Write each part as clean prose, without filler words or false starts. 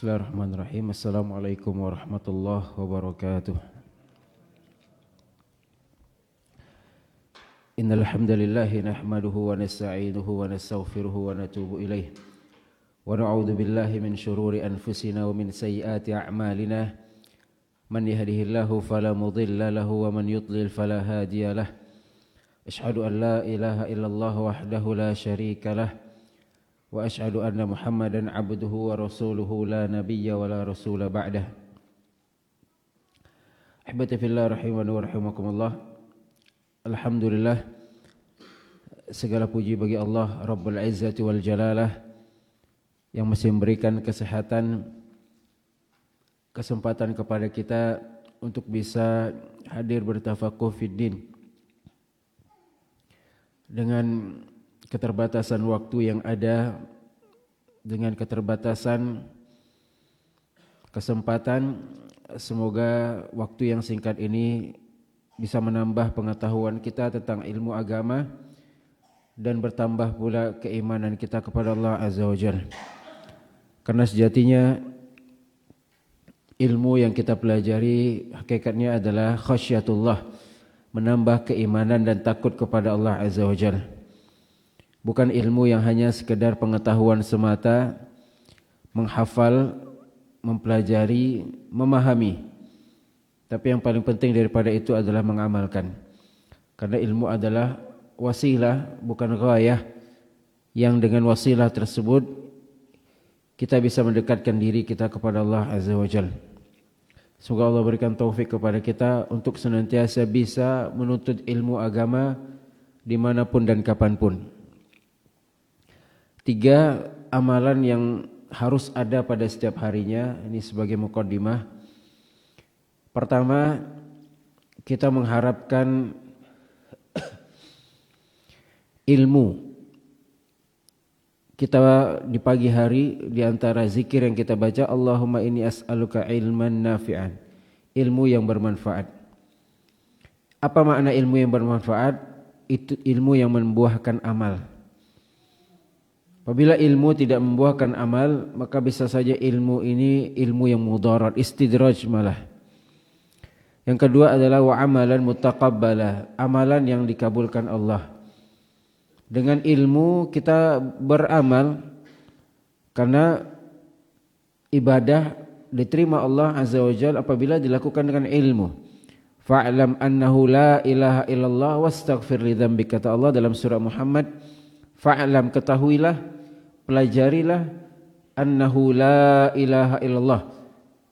Bismillahirrahmanirrahim. Assalamualaikum warahmatullahi wabarakatuh. Innal hamdalillah nahmaduhu wa nasta'inuhu wa nastaghfiruhu wa natubu ilaih. Wa na'udzu billahi min shururi anfusina wa min sayyiati a'malina. Man yahdihillahu fala mudilla lahu wa man yudlil fala hadiya lah. Asyhadu an la ilaha illallah wahdahu la syarika lah. Wa asyhadu anna Muhammadan abduhu wa rasuluhu la nabiyya wa la rasula ba'dah. Ahibati fillah rahimani wa rahimakumullah. Alhamdulillah, segala puji bagi Allah Rabbul Izzati wal Jalalah yang masih memberikan kesempatan kepada kita untuk bisa hadir bertafakuh fiddin dengan keterbatasan waktu yang ada, dengan keterbatasan kesempatan. Semoga waktu yang singkat ini bisa menambah pengetahuan kita tentang ilmu agama dan bertambah pula keimanan kita kepada Allah Azza wa Jalla. Karena sejatinya ilmu yang kita pelajari hakikatnya adalah khasyatullah, menambah keimanan dan takut kepada Allah Azza wa Jalla. Bukan ilmu yang hanya sekedar pengetahuan semata, menghafal, mempelajari, memahami. Tapi yang paling penting daripada itu adalah mengamalkan. Karena ilmu adalah wasilah, bukan ghayah, yang dengan wasilah tersebut kita bisa mendekatkan diri kita kepada Allah Azza wa Jalla. Semoga Allah berikan taufik kepada kita untuk senantiasa bisa menuntut ilmu agama dimanapun dan kapanpun. 3 amalan yang harus ada pada setiap harinya, ini sebagai muqaddimah. Pertama, kita mengharapkan ilmu. Kita di pagi hari di antara zikir yang kita baca, Allahumma inni as'aluka ilman nafi'an, ilmu yang bermanfaat. Apa makna ilmu yang bermanfaat? Itu ilmu yang membuahkan amal. Apabila ilmu tidak membuahkan amal, maka bisa saja ilmu ini ilmu yang mudarat, istidraj malah. Yang kedua adalah wa amalan mutaqabbala, amalan yang dikabulkan Allah. Dengan ilmu kita beramal, karena ibadah diterima Allah Azza wa Jalla apabila dilakukan dengan ilmu. Fa'lam annahu la ilaha illallah wastaghfir li dzambik, kata Allah dalam surah Muhammad. Fa'lam, ketahuilah, pelajarilah, annahu la ilaha illallah,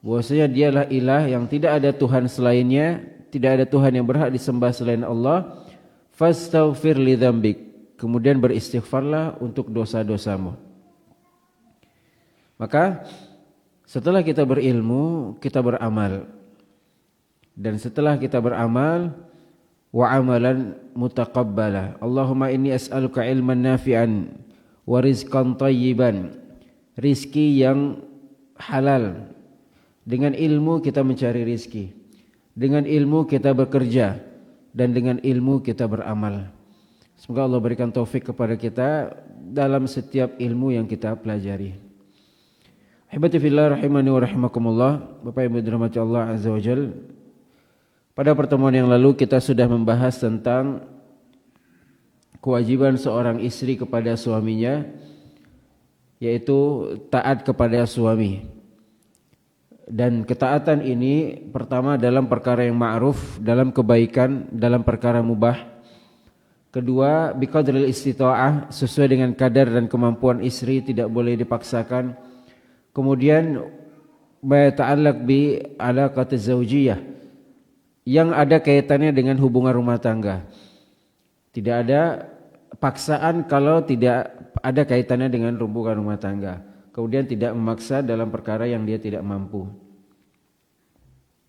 bahwasanya dialah ilah yang tidak ada Tuhan selainnya, tidak ada Tuhan yang berhak disembah selain Allah. Fastaghfir li dzambik, kemudian beristighfarlah untuk dosa-dosamu. Maka setelah kita berilmu, kita beramal. Dan setelah kita beramal, wa amalan mutaqabbala, Allahumma inni as'aluka ilman nafi'an wa rizqan thayyiban, rizki yang halal. Dengan ilmu kita mencari rizki, dengan ilmu kita bekerja, dan dengan ilmu kita beramal. Semoga Allah berikan taufik kepada kita dalam setiap ilmu yang kita pelajari. Ahibati fillah rahimani wa rahimakumullah, Bapak Ibu dirahmati Allah Azza wa Jalla. Pada pertemuan yang lalu kita sudah membahas tentang kewajiban seorang istri kepada suaminya, yaitu taat kepada suami. Dan ketaatan ini pertama dalam perkara yang ma'ruf, dalam kebaikan, dalam perkara mubah. Kedua, biqadril istita'ah, sesuai dengan kadar dan kemampuan istri, tidak boleh dipaksakan. Kemudian ma ta'allaq bi alaqati zaujiyah, yang ada kaitannya dengan hubungan rumah tangga. Tidak ada paksaan kalau tidak ada kaitannya dengan hubungan rumah tangga. Kemudian tidak memaksa dalam perkara yang dia tidak mampu.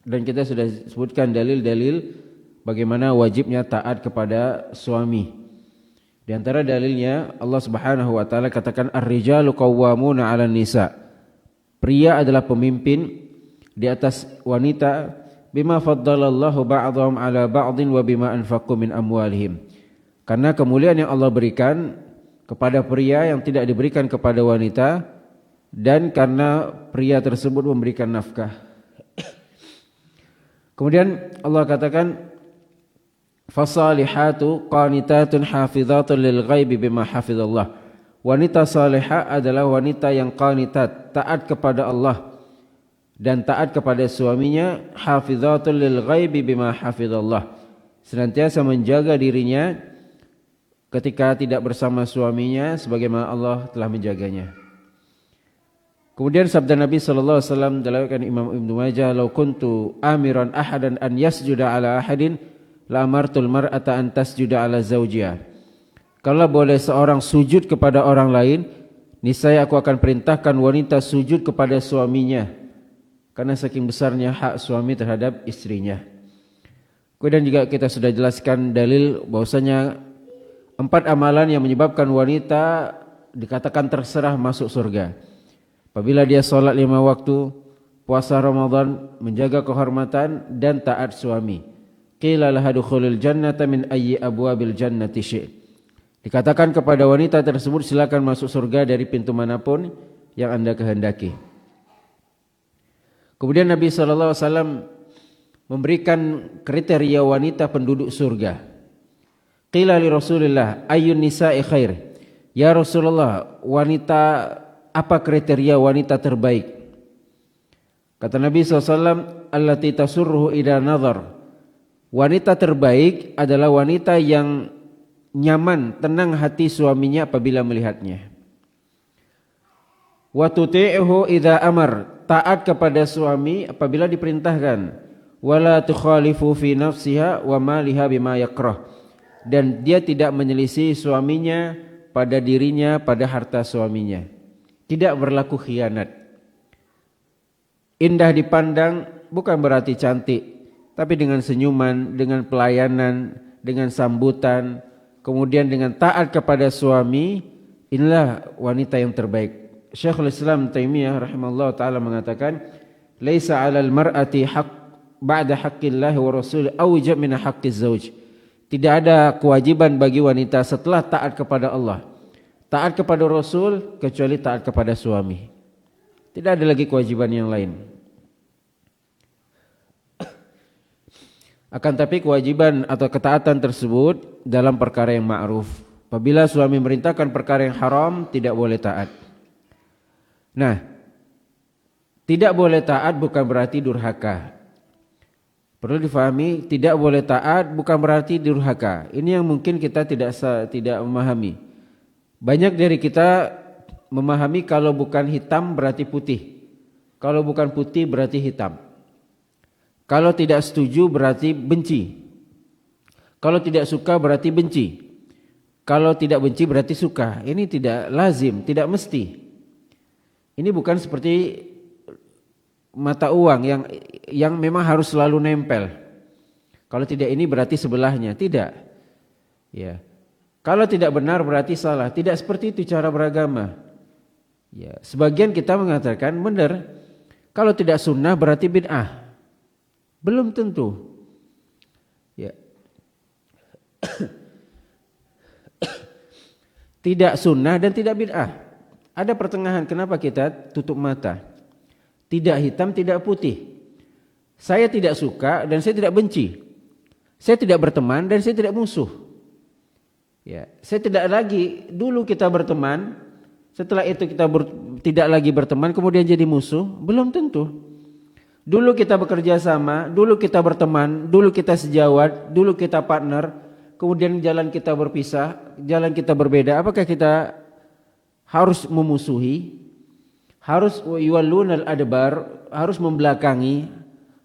Dan kita sudah sebutkan dalil-dalil bagaimana wajibnya taat kepada suami. Di antara dalilnya Allah Subhanahu wa taala katakan ar-rijalu qawwamuna 'alan nisa. Pria adalah pemimpin di atas wanita, bima faddalallahu ba'dhum 'ala ba'dhin wa bima anfaqu min amwalihim. Karena kemuliaan yang Allah berikan kepada pria yang tidak diberikan kepada wanita, dan karena pria tersebut memberikan nafkah. Kemudian Allah katakan fasalihatu qanitatun hafizatun lil ghaibi bima hafizallah. Wanita salihah adalah wanita yang qanitat, taat kepada Allah dan taat kepada suaminya, hafizatul lil ghaibi bima hafizallah, senantiasa menjaga dirinya ketika tidak bersama suaminya sebagaimana Allah telah menjaganya. Kemudian sabda Nabi sallallahu alaihi wasallam diriwayatkan Imam Ibnu Majah, "Lau kuntu amiran ahadan an yasjuda ala ahadin la amartul mar'ata an tasjuda ala zawjiha." Kalau boleh seorang sujud kepada orang lain, niscaya aku akan perintahkan wanita sujud kepada suaminya, karena saking besarnya hak suami terhadap istrinya. Kemudian juga kita sudah jelaskan dalil bahwasanya 4 amalan yang menyebabkan wanita dikatakan terserah masuk surga. Apabila dia sholat 5 waktu, puasa Ramadan, menjaga kehormatan dan taat suami. Qila laha dukhulil jannata min ayyi abwabil jannati syi'. Dikatakan kepada wanita tersebut, silakan masuk surga dari pintu manapun yang Anda kehendaki. Kemudian Nabi SAW memberikan kriteria wanita penduduk surga. Qila li Rasulillah ayyun nisa'i khair. Ya Rasulullah, wanita apa kriteria wanita terbaik? Kata Nabi SAW, allati tasurruhu idza nazar. Wanita terbaik adalah wanita yang nyaman, tenang hati suaminya apabila melihatnya. Wa tuti'uhu idza amar, taat kepada suami apabila diperintahkan. Wala tukhalifu fi nafsiha wa maliha bima yakrah, dan dia tidak menyelisih suaminya pada dirinya, pada harta suaminya. Tidak berlaku khianat. Indah dipandang bukan berarti cantik, tapi dengan senyuman, dengan pelayanan, dengan sambutan, kemudian dengan taat kepada suami, inilah wanita yang terbaik. Syekhul Islam Taimiyah rahimahullah ta'ala mengatakan, laisa 'alal mar'ati haq ba'da haqqillahi wa rasul awjab min haqqiz zauj. Tidak ada kewajiban bagi wanita setelah taat kepada Allah, taat kepada Rasul, kecuali taat kepada suami. Tidak ada lagi kewajiban yang lain. Akan tapi kewajiban atau ketaatan tersebut dalam perkara yang ma'ruf. Apabila suami merintahkan perkara yang haram, tidak boleh taat. Nah, tidak boleh taat bukan berarti durhaka. Perlu difahami, tidak boleh taat bukan berarti durhaka. Ini yang mungkin kita tidak memahami. Banyak dari kita memahami kalau bukan hitam berarti putih. Kalau bukan putih berarti hitam. Kalau tidak setuju berarti benci. Kalau tidak suka berarti benci. Kalau tidak benci berarti suka. Ini tidak lazim, tidak mesti. Ini bukan seperti mata uang yang memang harus selalu nempel. Kalau tidak ini berarti sebelahnya, tidak. Ya. Kalau tidak benar berarti salah. Tidak seperti itu cara beragama. Ya, sebagian kita mengatakan benar. Kalau tidak sunnah berarti bid'ah. Belum tentu. Ya. Tidak sunnah dan tidak bid'ah. Ada pertengahan. Kenapa kita tutup mata? Tidak hitam, tidak putih. Saya tidak suka dan saya tidak benci. Saya tidak berteman dan saya tidak musuh. Ya, saya tidak lagi, dulu kita berteman, setelah itu kita tidak lagi berteman, kemudian jadi musuh. Belum tentu. Dulu kita bekerja sama, dulu kita berteman, dulu kita sejawat, dulu kita partner, kemudian jalan kita berpisah, jalan kita berbeda. Apakah kita harus memusuhi? Harus yuwallunal adbar, harus membelakangi,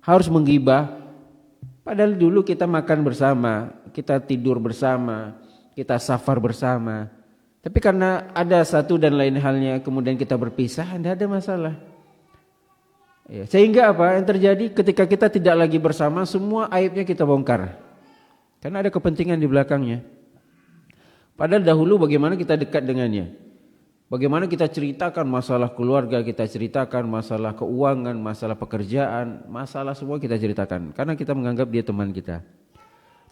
harus menggibah? Padahal dulu kita makan bersama, kita tidur bersama, kita safar bersama. Tapi karena ada satu dan lain halnya kemudian kita berpisah, tidak ada masalah. Ya, sehingga apa yang terjadi ketika kita tidak lagi bersama, semua aibnya kita bongkar. Karena ada kepentingan di belakangnya. Padahal dahulu bagaimana kita dekat dengannya. Bagaimana kita ceritakan masalah keluarga, kita ceritakan masalah keuangan, masalah pekerjaan, masalah semua kita ceritakan. Karena kita menganggap dia teman kita.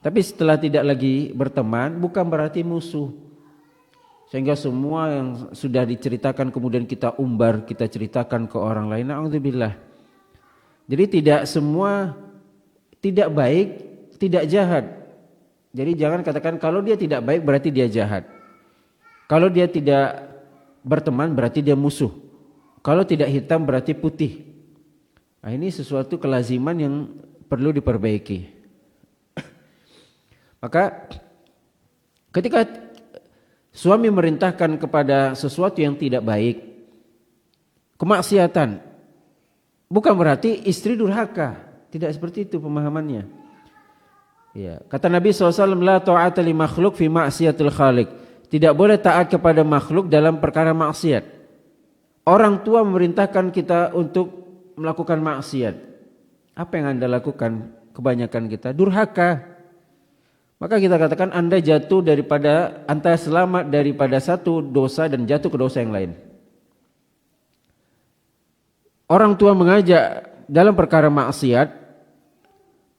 Tapi setelah tidak lagi berteman bukan berarti musuh. Sehingga semua yang sudah diceritakan kemudian kita umbar, kita ceritakan ke orang lain. Na'udzubillah. Jadi tidak semua tidak baik, tidak jahat. Jadi jangan katakan kalau dia tidak baik berarti dia jahat. Kalau dia tidak berteman berarti dia musuh. Kalau tidak hitam berarti putih. Nah, ini sesuatu kelaziman yang perlu diperbaiki. Maka ketika suami merintahkan kepada sesuatu yang tidak baik, kemaksiatan, bukan berarti istri durhaka. Tidak seperti itu pemahamannya. Ya, kata Nabi SAW, la ta'ata li makhluk fi ma'siyatil khaliq. Tidak boleh taat kepada makhluk dalam perkara maksiat. Orang tua memerintahkan kita untuk melakukan maksiat. Apa yang Anda lakukan? Kebanyakan kita durhaka. Maka kita katakan Anda jatuh daripada, Anda selamat daripada satu dosa dan jatuh ke dosa yang lain. Orang tua mengajak dalam perkara maksiat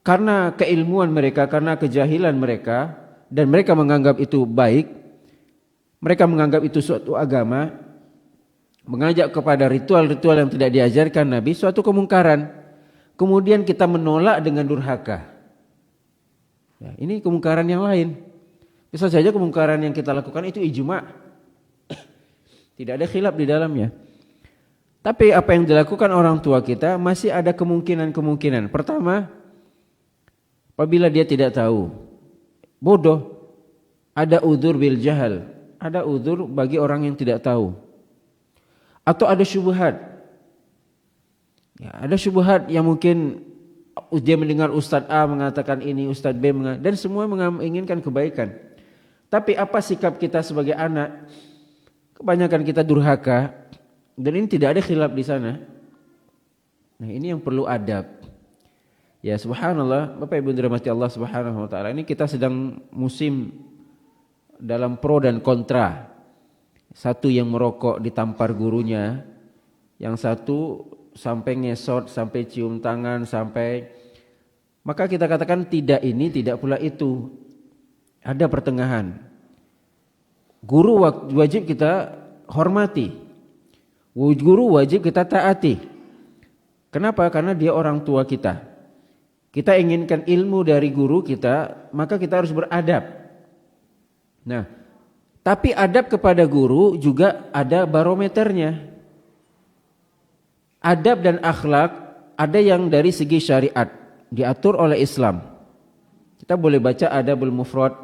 karena keilmuan mereka, karena kejahilan mereka, dan mereka menganggap itu baik, mereka menganggap itu suatu agama, mengajak kepada ritual-ritual yang tidak diajarkan Nabi, suatu kemungkaran. Kemudian kita menolak dengan durhaka. Ya, ini kemungkaran yang lain. Bisa saja kemungkaran yang kita lakukan itu ijma'. Tidak ada khilaf di dalamnya. Tapi apa yang dilakukan orang tua kita masih ada kemungkinan-kemungkinan. Pertama, apabila dia tidak tahu, bodoh, ada udzur bil jahal, ada udzur bagi orang yang tidak tahu. Atau ada syubhat. Ya, ada syubhat yang mungkin dia mendengar Ustadz A mengatakan ini, Ustadz B mengatakan, dan semua menginginkan kebaikan. Tapi apa sikap kita sebagai anak? Kebanyakan kita durhaka, dan ini tidak ada khilaf di sana. Nah, ini yang perlu adab. Ya, subhanallah, Bapak Ibu dirahmati Allah Subhanahu wa taala. Ini kita sedang musim dalam pro dan kontra. Satu yang merokok ditampar gurunya, yang satu sampai ngesot, sampai cium tangan, sampai, maka kita katakan tidak ini, tidak pula itu. Ada pertengahan. Guru wajib kita hormati. Guru wajib kita taati. Kenapa? Karena dia orang tua kita. Kita inginkan ilmu dari guru kita, maka kita harus beradab. Nah, tapi adab kepada guru juga ada barometernya. Adab dan akhlak ada yang dari segi syariat diatur oleh Islam. Kita boleh baca Adabul Mufrad,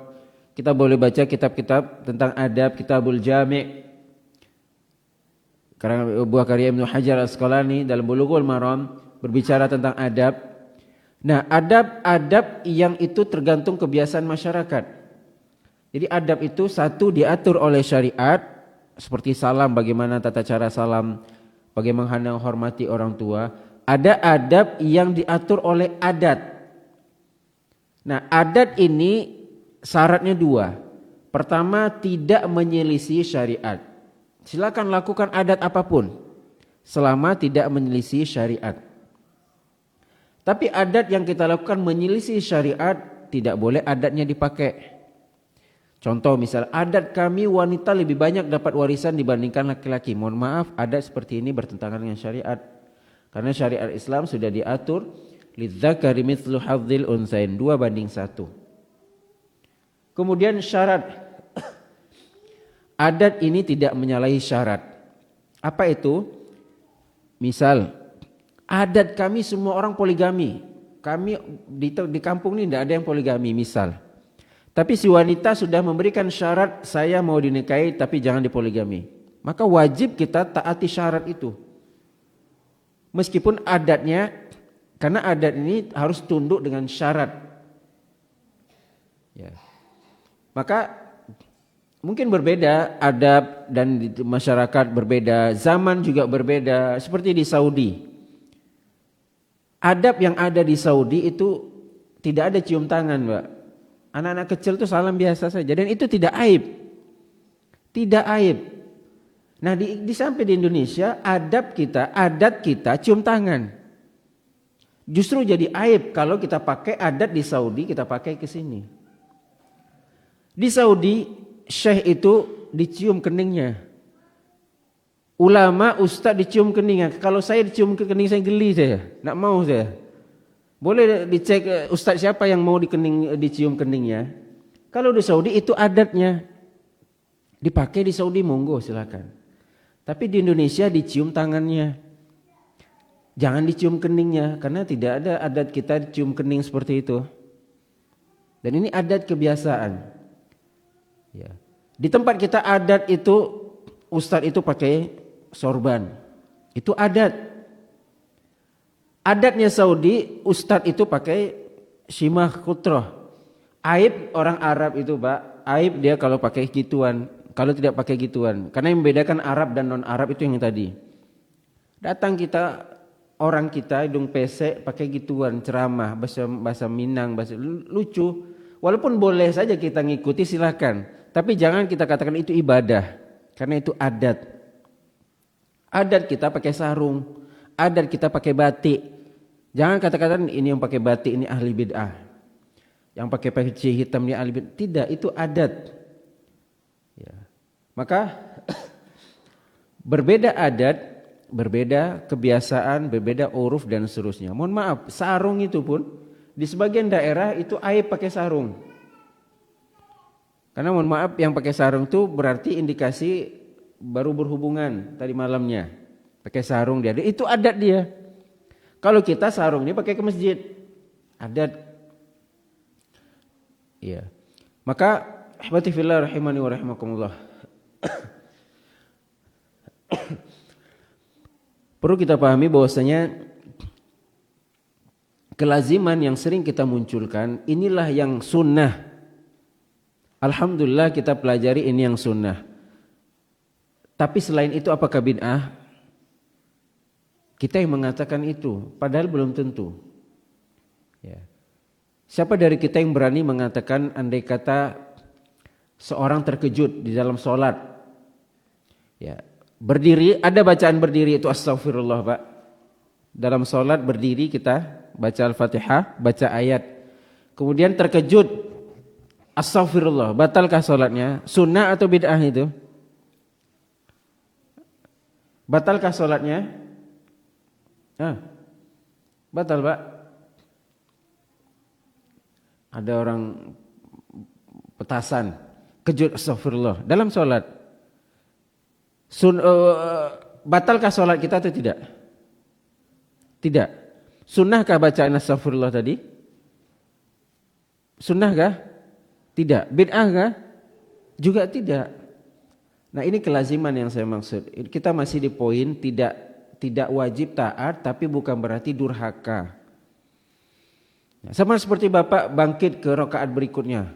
kita boleh baca kitab-kitab tentang adab, Kitabul Jami'. Karena buah karya Ibnu Hajar Asqalani dalam Bulughul Maram berbicara tentang adab. Nah, adab-adab yang itu tergantung kebiasaan masyarakat. Jadi adab itu satu diatur oleh syariat, seperti salam, bagaimana tata cara salam, bagaimana menghormati orang tua. Ada adab yang diatur oleh adat. Nah, adat ini syaratnya dua. Pertama, tidak menyelisih syariat. Silakan lakukan adat apapun selama tidak menyelisih syariat. Tapi adat yang kita lakukan menyelisih syariat, tidak boleh adatnya dipakai. Contoh misal, adat kami wanita lebih banyak dapat warisan dibandingkan laki-laki. Mohon maaf, adat seperti ini bertentangan dengan syariat. Karena syariat Islam sudah diatur lidzakari mithlu hadzil unsain, 2:1. Kemudian syarat. Adat ini tidak menyalahi syarat. Apa itu? Misal, adat kami semua orang poligami. Kami di kampung ini tidak ada yang poligami misal. Tapi si wanita sudah memberikan syarat, saya mau dinikahi tapi jangan dipoligami. Maka wajib kita taati syarat itu. Meskipun adatnya, karena adat ini harus tunduk dengan syarat. Ya. Maka mungkin berbeda adab dan di masyarakat berbeda, zaman juga berbeda. Seperti di Saudi. Adab yang ada di Saudi itu tidak ada cium tangan, Mbak. Anak-anak kecil itu salam biasa saja dan itu tidak aib. Tidak aib. Nah, di sampai di Indonesia adat kita cium tangan. Justru jadi aib kalau kita pakai adat di Saudi, kita pakai ke sini. Di Saudi, syekh itu dicium keningnya. Ulama, ustaz dicium keningnya. Kalau saya dicium ke kening saya geli saya. Nak mau saya. Boleh dicek ustaz siapa yang mau dicium keningnya. Kalau di Saudi itu adatnya. Dipakai di Saudi monggo silakan. Tapi di Indonesia dicium tangannya. Jangan dicium keningnya karena tidak ada adat kita dicium kening seperti itu. Dan ini adat kebiasaan. Ya. Di tempat kita adat itu ustaz itu pakai sorban. Itu adat. Adatnya Saudi ustaz itu pakai shimah kutroh. Aib orang Arab itu Pak. Aib dia kalau pakai gituan. Kalau tidak pakai gituan. Karena yang membedakan Arab dan non-Arab itu yang tadi. Datang kita, orang kita hidung pesek pakai gituan, ceramah, bahasa Minang, bahasa lucu. Walaupun boleh saja kita ngikuti silakan. Tapi jangan kita katakan itu ibadah. Karena itu adat. Adat kita pakai sarung. Adat kita pakai batik. Jangan katakan ini yang pakai batik ini ahli bid'ah. Yang pakai peci hitam ini ahli bid'ah. Tidak, itu adat. Ya. Maka berbeda adat, berbeda kebiasaan, berbeda uruf dan seterusnya. Mohon maaf, sarung itu pun di sebagian daerah itu aib pakai sarung. Karena mohon maaf yang pakai sarung itu berarti indikasi baru berhubungan tadi malamnya. Pakai sarung dia, itu adat dia. Kalau kita sarungnya pakai ke masjid, adat. Iya. Maka ihbati fillah rahimani wa rahimakumullah. Perlu kita pahami bahwasanya kelaziman yang sering kita munculkan inilah yang sunnah. Alhamdulillah kita pelajari ini yang sunnah. Tapi selain itu apakah bid'ah? Kita yang mengatakan itu, padahal belum tentu. Ya. Siapa dari kita yang berani mengatakan andai kata seorang terkejut di dalam sholat, ya, berdiri, ada bacaan berdiri itu astagfirullah Pak. Dalam sholat berdiri kita baca Al-Fatihah, baca ayat. Kemudian terkejut, astagfirullah, batalkah sholatnya? Sunnah atau bid'ah itu? Batalkah sholatnya? Batal Pak. Ada orang petasan, kejut astagfirullah dalam sholat. Batalkah sholat kita atau tidak? Tidak. Sunnahkah bacaan astagfirullah tadi? Sunnahkah? Tidak. Bid'ahkah? Juga tidak. Nah ini kelaziman yang saya maksud. Kita masih di poin tidak wajib taat tapi bukan berarti durhaka. Sama seperti Bapak bangkit ke rakaat berikutnya.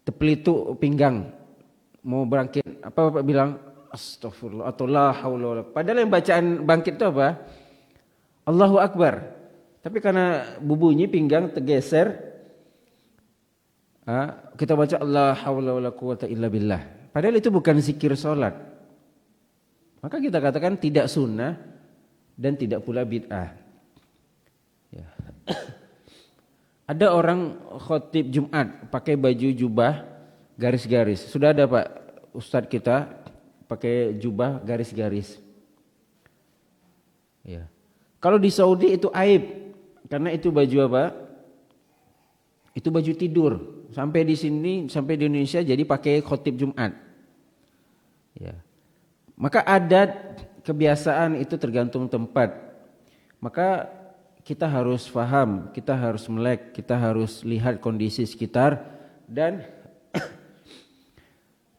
Tepelituk pinggang. Mau bangkit, apa Bapak bilang? Astagfirullah atau la haula wala. Padahal yang bacaan bangkit itu apa? Allahu Akbar. Tapi karena bunyi pinggang tergeser, kita baca la haula wala quwata illa billah. Padahal itu bukan zikir sholat. Maka kita katakan tidak sunnah dan tidak pula bid'ah. Ya. Ada orang khotib Jumat pakai baju jubah garis-garis. Sudah ada Pak Ustadz kita pakai jubah garis-garis. Ya. Kalau di Saudi itu aib karena itu baju apa? Itu baju tidur. Sampai di sini, sampai di Indonesia jadi pakai khotib Jumat. Ya. Maka adat kebiasaan itu tergantung tempat. Maka kita harus faham, kita harus melek, kita harus lihat kondisi sekitar dan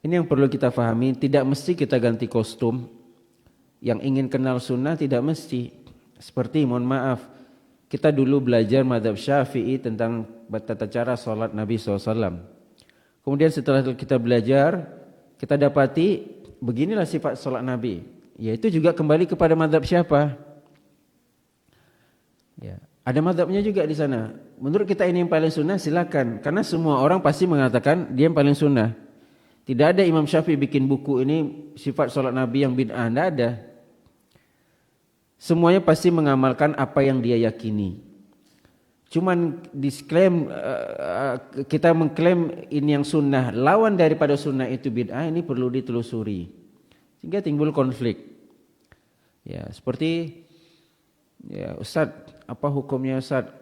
ini yang perlu kita pahami, tidak mesti kita ganti kostum. Yang ingin kenal sunnah tidak mesti. Seperti mohon maaf, kita dulu belajar mazhab Syafi'i tentang tata cara sholat Nabi SAW. Kemudian setelah kita belajar, kita dapati beginilah sifat sholat Nabi. Yaitu juga kembali kepada mazhab siapa? Ya, ada mazhabnya juga di sana. Menurut kita ini yang paling sunnah silakan, karena semua orang pasti mengatakan dia yang paling sunnah. Tidak ada Imam Syafi'i bikin buku ini sifat sholat Nabi yang bid'ah, tidak ada. Semuanya pasti mengamalkan apa yang dia yakini. Cuman disklaim kita mengklaim ini yang sunnah, lawan daripada sunnah itu bid'ah, ini perlu ditelusuri sehingga timbul konflik. Ya, seperti ya Ustaz, apa hukumnya Ustaz?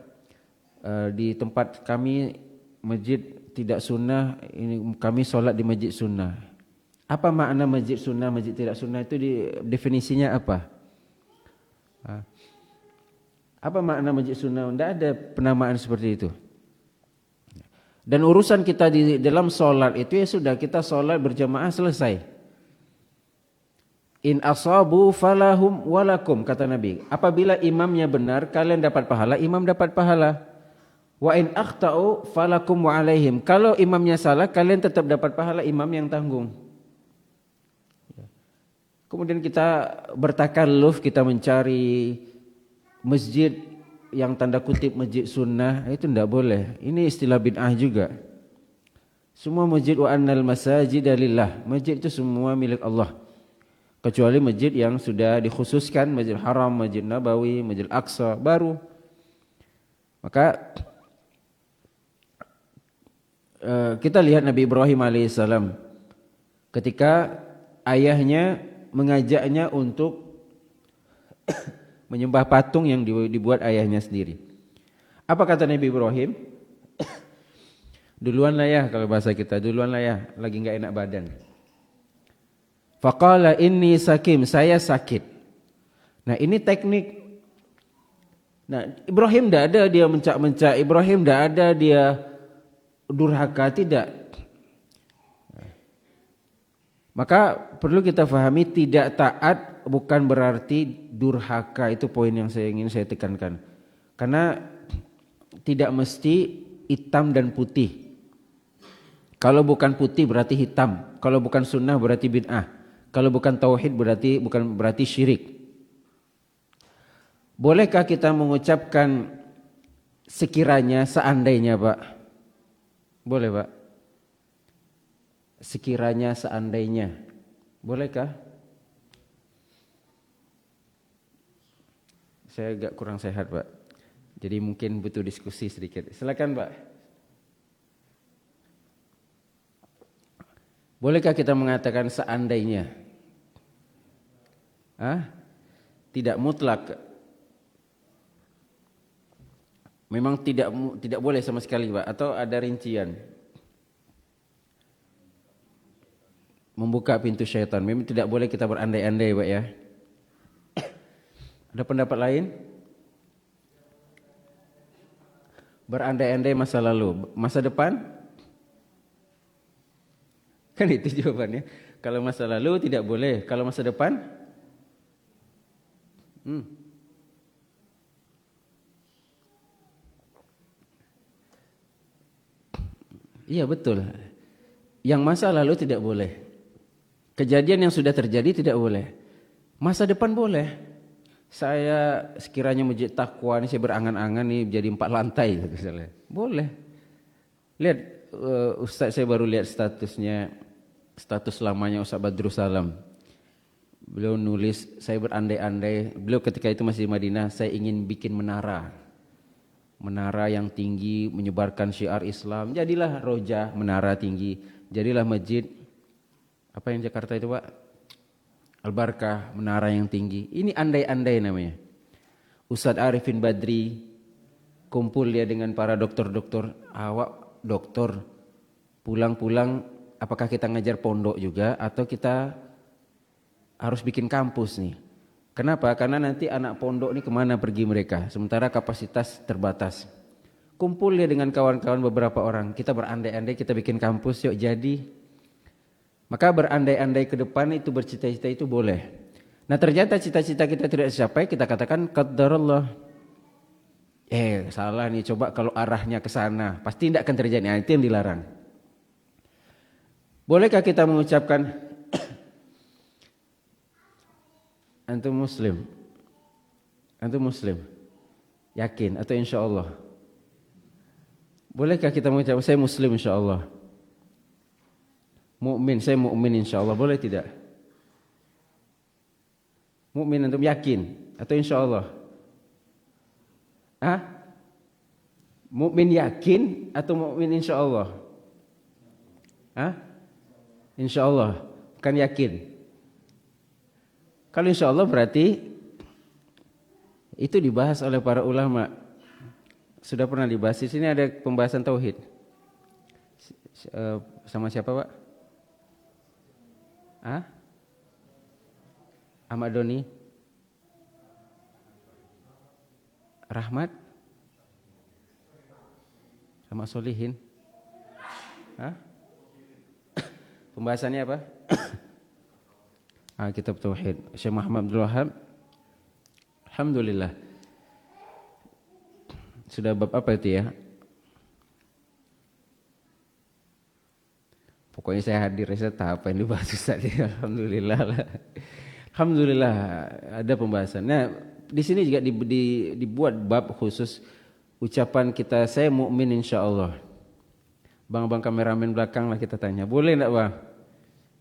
Di tempat kami masjid tidak sunnah, ini kami solat di masjid sunnah. Apa makna masjid sunnah, masjid tidak sunnah itu definisinya apa? Apa makna masjid sunnah? Tidak ada penamaan seperti itu. Dan urusan kita di dalam solat itu ya sudah, kita solat berjamaah selesai. In asabu falahum walakum, kata Nabi. Apabila imamnya benar, kalian dapat pahala, imam dapat pahala. Wa in akhtau falakum wa alaihim. Kalau imamnya salah, kalian tetap dapat pahala, imam yang tanggung. Kemudian kita bertakalluf, kita mencari masjid yang tanda kutip masjid sunnah, itu tidak boleh. Ini istilah bid'ah juga. Semua masjid, wa annal masajida lillah, masjid itu semua milik Allah, kecuali masjid yang sudah dikhususkan, Masjid Haram, Masjid Nabawi, Masjid Aqsa baru. Maka kita lihat Nabi Ibrahim alaihissalam ketika ayahnya mengajaknya untuk menyembah patung yang dibuat ayahnya sendiri. Apa kata Nabi Ibrahim? Duluan lah ya, kalau bahasa kita, duluan lah ya, lagi enggak enak badan. Faqala inni sakim, saya sakit. Nah, ini teknik. Nah, Ibrahim tidak ada dia mencak-mencak, Ibrahim tidak ada dia durhaka, tidak. Maka perlu kita fahami, tidak taat bukan berarti durhaka. Itu poin yang ingin saya tekankan. Karena tidak mesti hitam dan putih. Kalau bukan putih berarti hitam. Kalau bukan sunnah berarti bid'ah. Kalau bukan tauhid bukan berarti syirik. Bolehkah kita mengucapkan sekiranya, seandainya, Pak? Boleh, Pak? Sekiranya, seandainya, bolehkah? Saya agak kurang sehat, Pak. Jadi mungkin butuh diskusi sedikit. Silakan, Pak. Bolehkah kita mengatakan seandainya? Tidak mutlak. Memang tidak boleh sama sekali, Pak, atau ada rincian? Membuka pintu syaitan. Memang tidak boleh kita berandai-andai, Pak, ya. Ada pendapat lain? Berandai-andai masa lalu, masa depan? Kan itu jawabannya. Kalau masa lalu tidak boleh, kalau masa depan? Iya, betul. Yang masa lalu tidak boleh. Kejadian yang sudah terjadi tidak boleh. Masa depan boleh. Saya sekiranya masjid takwa ini saya berangan-angan nih jadi 4 lantai misalnya. Boleh. Lihat Ustaz, saya baru lihat status lamanya Ustaz Badrus Salam. Beliau nulis, saya berandai-andai, beliau ketika itu masih di Madinah, saya ingin bikin menara. Menara yang tinggi menyebarkan syiar Islam. Jadilah Roja, menara tinggi. Jadilah masjid apa yang Jakarta itu, Pak? Al-Barkah, menara yang tinggi. Ini andai-andai namanya. Ustadz Arifin Badri kumpul dia dengan para dokter-dokter. Awak dokter, pulang-pulang apakah kita ngajar pondok juga atau kita harus bikin kampus nih? Kenapa? Karena nanti anak pondok ini kemana pergi mereka? Sementara kapasitas terbatas. Kumpul dia dengan kawan-kawan beberapa orang. Kita berandai-andai, kita bikin kampus, yuk jadi. Maka berandai-andai ke depan itu, bercita-cita itu boleh. Nah, ternyata cita-cita kita tidak tercapai, kita katakan qadarullah. Salah nih, coba kalau arahnya ke sana, pasti tidak akan terjadi. Nah, itu yang dilarang. Bolehkah kita mengucapkan antum muslim? Antum muslim? Yakin atau insyaallah? Bolehkah kita mengucapkan saya muslim insyaallah? Mukmin, saya mukmin insyaallah, boleh tidak? Mukmin antum yakin atau insyaallah? Mukmin yakin atau mukmin insya Allah? Hah? Insya Allah, bukan yakin. Kalau insya Allah berarti itu dibahas oleh para ulama. Sudah pernah dibahas. Di sini ada pembahasan tauhid. Sama siapa, Pak? Hah? Ahmad Doni? Rahmat? Sama Solihin? Hah? Pembahasannya apa? Kitab Tauhid. Syekh Muhammad Abdul Wahab. Alhamdulillah. Sudah bab apa itu ya? Pokoknya saya hadir, saya tahu apa yang dibahas Ustaz. Alhamdulillah lah. Alhamdulillah ada pembahasan. Nah, di sini juga dibuat bab khusus ucapan kita, saya mukmin insyaallah. Bang kameramen belakang lah kita tanya. Boleh enggak, Bang?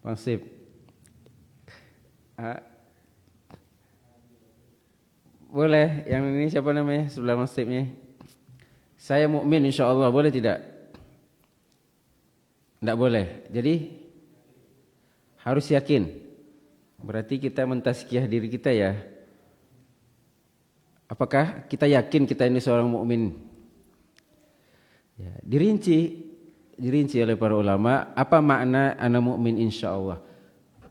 Bang Sip. Boleh. Yang ini siapa namanya? Sebelah Bang Sipnya. Saya mukmin insyaallah, boleh tidak? Enggak boleh. Jadi harus yakin. Berarti kita mentazkiyah diri kita ya. Apakah kita yakin kita ini seorang mukmin? Ya, dirinci oleh para ulama apa makna ana mukmin insyaallah.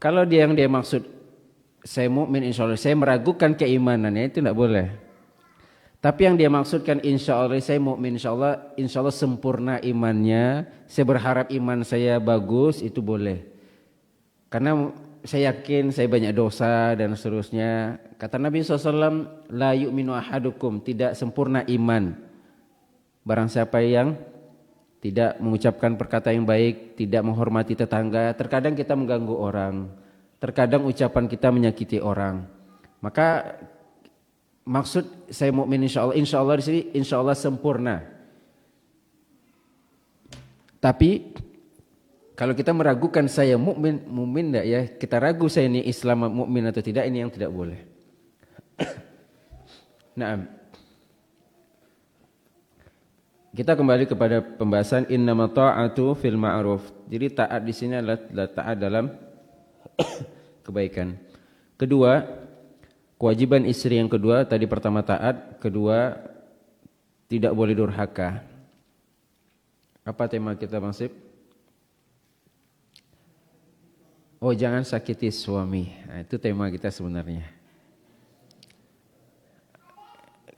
Kalau yang dia maksud saya mukmin insyaallah, saya meragukan keimanannya, itu tidak boleh. Tapi yang dia maksudkan insyaallah saya mukmin insyaallah sempurna imannya, saya berharap iman saya bagus, itu boleh. Karena saya yakin saya banyak dosa dan seterusnya. Kata Nabi SAW, la yu'minu ahadukum, tidak sempurna iman barang siapa yang tidak mengucapkan perkataan yang baik, tidak menghormati tetangga. Terkadang kita mengganggu orang, terkadang ucapan kita menyakiti orang. Maka maksud saya mukmin insyaallah di sini insyaallah sempurna. Tapi kalau kita meragukan saya mukmin enggak ya, kita ragu saya ini Islam mukmin atau tidak, ini yang tidak boleh. Naam. Kita kembali kepada pembahasan innama ta'atu fil ma'ruf. Jadi taat di sini adalah taat dalam kebaikan. Kedua, kewajiban istri yang kedua, tadi pertama taat, kedua tidak boleh durhaka. Apa tema kita, Bang Sip? Oh, jangan sakiti suami. Nah, itu tema kita sebenarnya.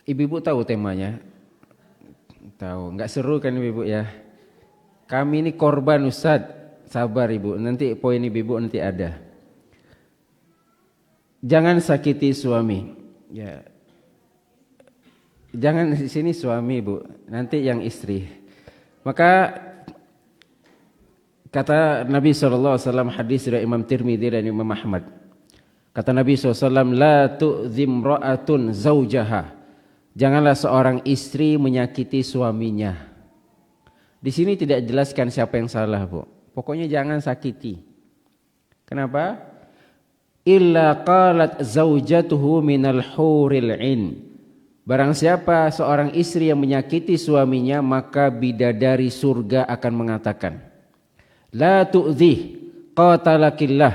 Ibu-ibu tahu temanya? Tahu. Enggak seru kan ibu-ibu ya? Kami ini korban Ustaz. Sabar Ibu, nanti poin ibu-ibu nanti ada. Jangan sakiti suami. Ya. Jangan di sini suami, Bu. Nanti yang istri. Maka kata Nabi SAW, hadis dari Imam Tirmidzi dan Imam Ahmad. Kata Nabi SAW, la tu'zim ra'atun zaujaha. Janganlah seorang istri menyakiti suaminya. Di sini tidak jelaskan siapa yang salah, Bu. Pokoknya jangan sakiti. Kenapa? Illa qalat zaujatuhu minal huril 'ain. Barang siapa seorang istri yang menyakiti suaminya, maka bidadari surga akan mengatakan, la tu'dhi qatalakillah,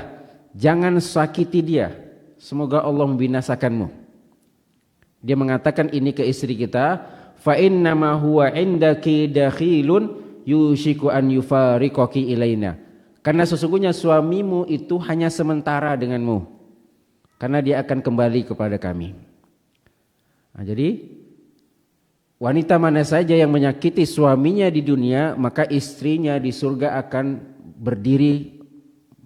jangan sakiti dia, semoga Allah membinasakanmu. Dia mengatakan ini ke istri kita, fa innama huwa indaki dakhilun yushiku an yufariqaki ilaina. Karena sesungguhnya suamimu itu hanya sementara denganmu, karena dia akan kembali kepada kami. Nah, jadi wanita mana saja yang menyakiti suaminya di dunia, maka istrinya di surga akan berdiri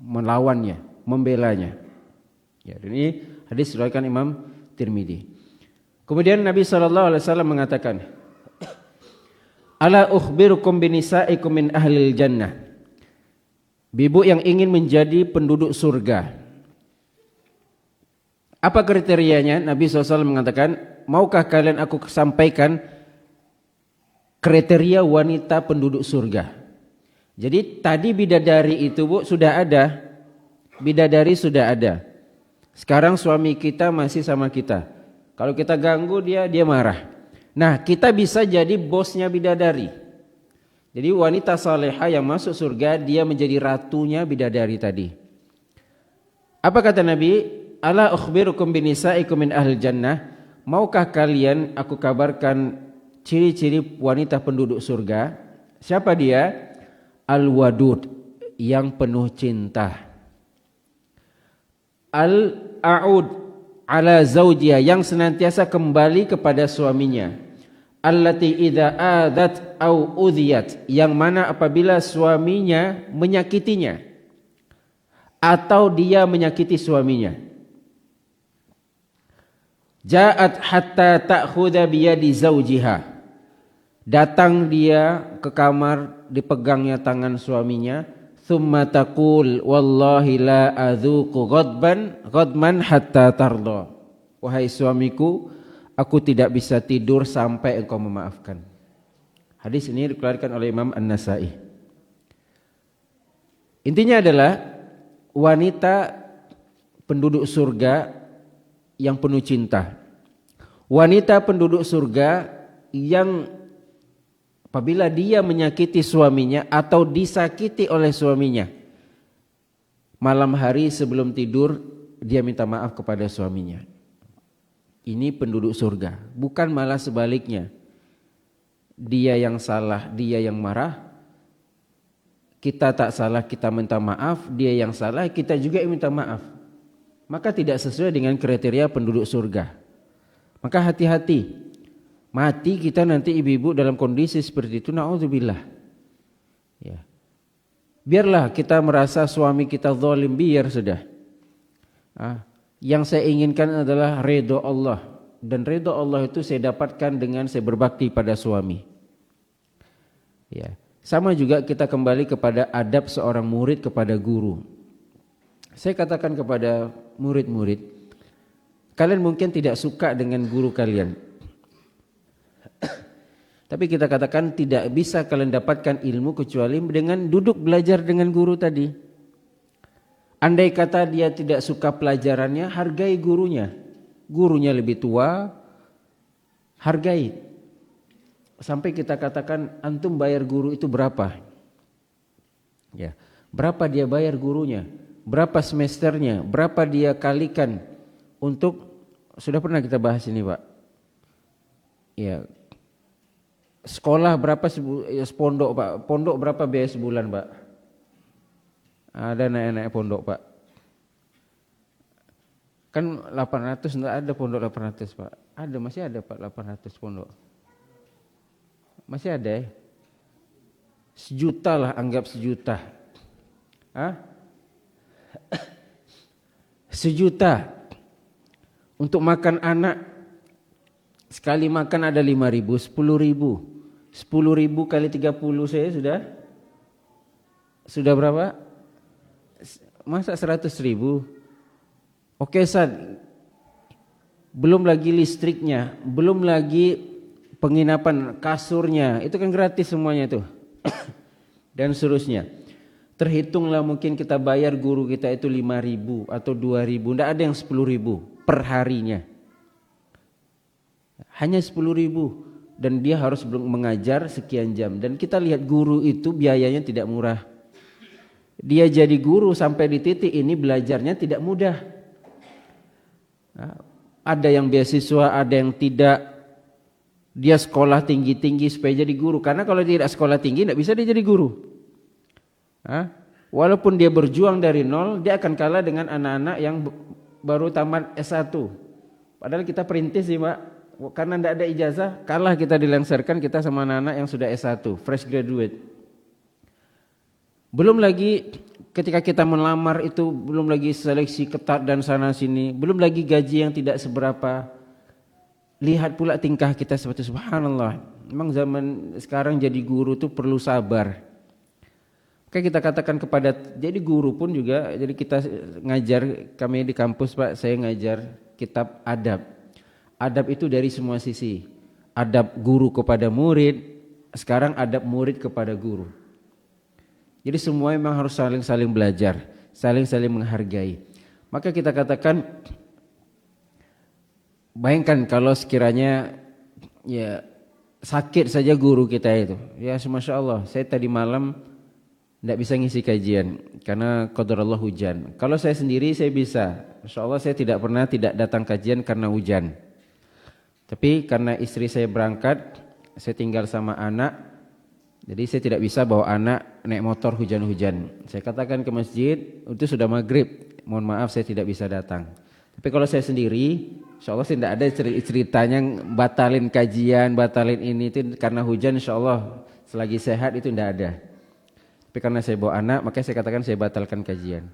melawannya, membelanya. Ya, ini hadis diriwayatkan Imam Tirmidzi. Kemudian Nabi SAW mengatakan, ala ukhbirukum binisaikum min ahlil jannah. Ibu yang ingin menjadi penduduk surga, apa kriterianya? Nabi SAW mengatakan, maukah kalian aku sampaikan kriteria wanita penduduk surga? Jadi tadi bidadari itu, Bu, sudah ada. Bidadari sudah ada. Sekarang suami kita masih sama kita. Kalau kita ganggu dia marah. Nah, kita bisa jadi bosnya bidadari. Jadi wanita salehah yang masuk surga, dia menjadi ratunya bidadari tadi. Apa kata Nabi? Ala ukhbirukum binisaikum min ahlil jannah. Maukah kalian aku kabarkan ciri-ciri wanita penduduk surga? Siapa dia? Al-wadud, yang penuh cinta. Al-a'ud ala zawjiha, yang senantiasa kembali kepada suaminya. Allati idza adat au udhiyat, yang mana apabila suaminya menyakitinya atau dia menyakiti suaminya. Ja'at hatta ta'khudha biyadi zawjiha, datang dia ke kamar, dipegangnya tangan suaminya. Thumma taqul wallahi la adzuqu ghadman hatta tarda. Wahai suamiku, aku tidak bisa tidur sampai engkau memaafkan. Hadis ini dikeluarkan oleh Imam An-Nasai. Intinya adalah wanita penduduk surga yang penuh cinta. Wanita penduduk surga yang apabila dia menyakiti suaminya atau disakiti oleh suaminya, malam hari sebelum tidur dia minta maaf kepada suaminya. Ini penduduk surga, bukan malah sebaliknya. Dia yang salah, dia yang marah. Kita tak salah, kita minta maaf. Dia yang salah, kita juga yang minta maaf. Maka tidak sesuai dengan kriteria penduduk surga. Maka hati-hati. Mati kita nanti ibu-ibu dalam kondisi seperti itu, na'udzubillah. Ya. Biarlah kita merasa suami kita zalim, biar sudah. Yang saya inginkan adalah ridho Allah, dan ridho Allah itu saya dapatkan dengan saya berbakti pada suami. Ya. Sama juga kita kembali kepada adab seorang murid kepada guru. Saya katakan kepada murid-murid, kalian mungkin tidak suka dengan guru kalian. Tapi kita katakan tidak bisa kalian dapatkan ilmu kecuali dengan duduk belajar dengan guru tadi. Andai kata dia tidak suka pelajarannya, hargai gurunya. Gurunya lebih tua, hargai. Sampai kita katakan, antum bayar guru itu berapa? Ya, berapa dia bayar gurunya? Berapa semesternya? Berapa dia kalikan untuk, sudah pernah kita bahas ini Pak. Ya, sekolah berapa pondok Pak? Pondok berapa biaya sebulan Pak? Ada naik-naik pondok Pak. Kan 800, enggak ada pondok 800 Pak. Ada, masih ada Pak 800 pondok. Masih ada ya. 1 juta lah, anggap 1 juta. 1 juta. Untuk makan anak, sekali makan ada 5.000, 10.000. 10.000 kali 30 saya sudah berapa? Masa 100.000? Oke Sad, belum lagi listriknya, belum lagi penginapan, kasurnya, itu kan gratis semuanya itu. Dan seterusnya. Terhitunglah mungkin kita bayar guru kita itu 5.000 atau 2.000, tidak ada yang 10.000 per harinya. Hanya 10.000, dan dia harus mengajar sekian jam. Dan kita lihat guru itu biayanya tidak murah. Dia jadi guru sampai di titik ini belajarnya tidak mudah. Ada yang beasiswa, ada yang tidak. Dia sekolah tinggi-tinggi supaya jadi guru. Karena kalau dia tidak sekolah tinggi tidak bisa dia jadi guru. Walaupun dia berjuang dari nol, dia akan kalah dengan anak-anak yang baru tamat S1. Padahal kita perintis sih Pak. Karena tidak ada ijazah, kalah kita dilengsarkan kita sama anak-anak yang sudah S1, fresh graduate. Belum lagi ketika kita melamar itu, belum lagi seleksi ketat dan sana sini, belum lagi gaji yang tidak seberapa. Lihat pula tingkah kita seperti subhanallah. Memang zaman sekarang jadi guru itu perlu sabar. Kayak kita katakan kepada, jadi guru pun juga, jadi kita ngajar, kami di kampus Pak, saya ngajar kitab adab. Adab itu dari semua sisi. Adab guru kepada murid, sekarang adab murid kepada guru. Jadi semua memang harus saling-saling belajar, saling-saling menghargai. Maka kita katakan, bayangkan kalau sekiranya Ya sakit saja guru kita itu. Ya Masya Allah, saya tadi malam tidak bisa ngisi kajian karena qadarullah hujan. Kalau saya sendiri saya bisa. Masya Allah saya tidak pernah tidak datang kajian karena hujan. Tapi karena istri saya berangkat, saya tinggal sama anak, jadi saya tidak bisa bawa anak naik motor hujan-hujan. Saya katakan ke masjid, itu sudah maghrib, mohon maaf saya tidak bisa datang. Tapi kalau saya sendiri, insya Allah saya tidak ada ceritanya batalin kajian, batalin ini itu karena hujan, insya Allah selagi sehat itu tidak ada. Tapi karena saya bawa anak, makanya saya katakan saya batalkan kajian.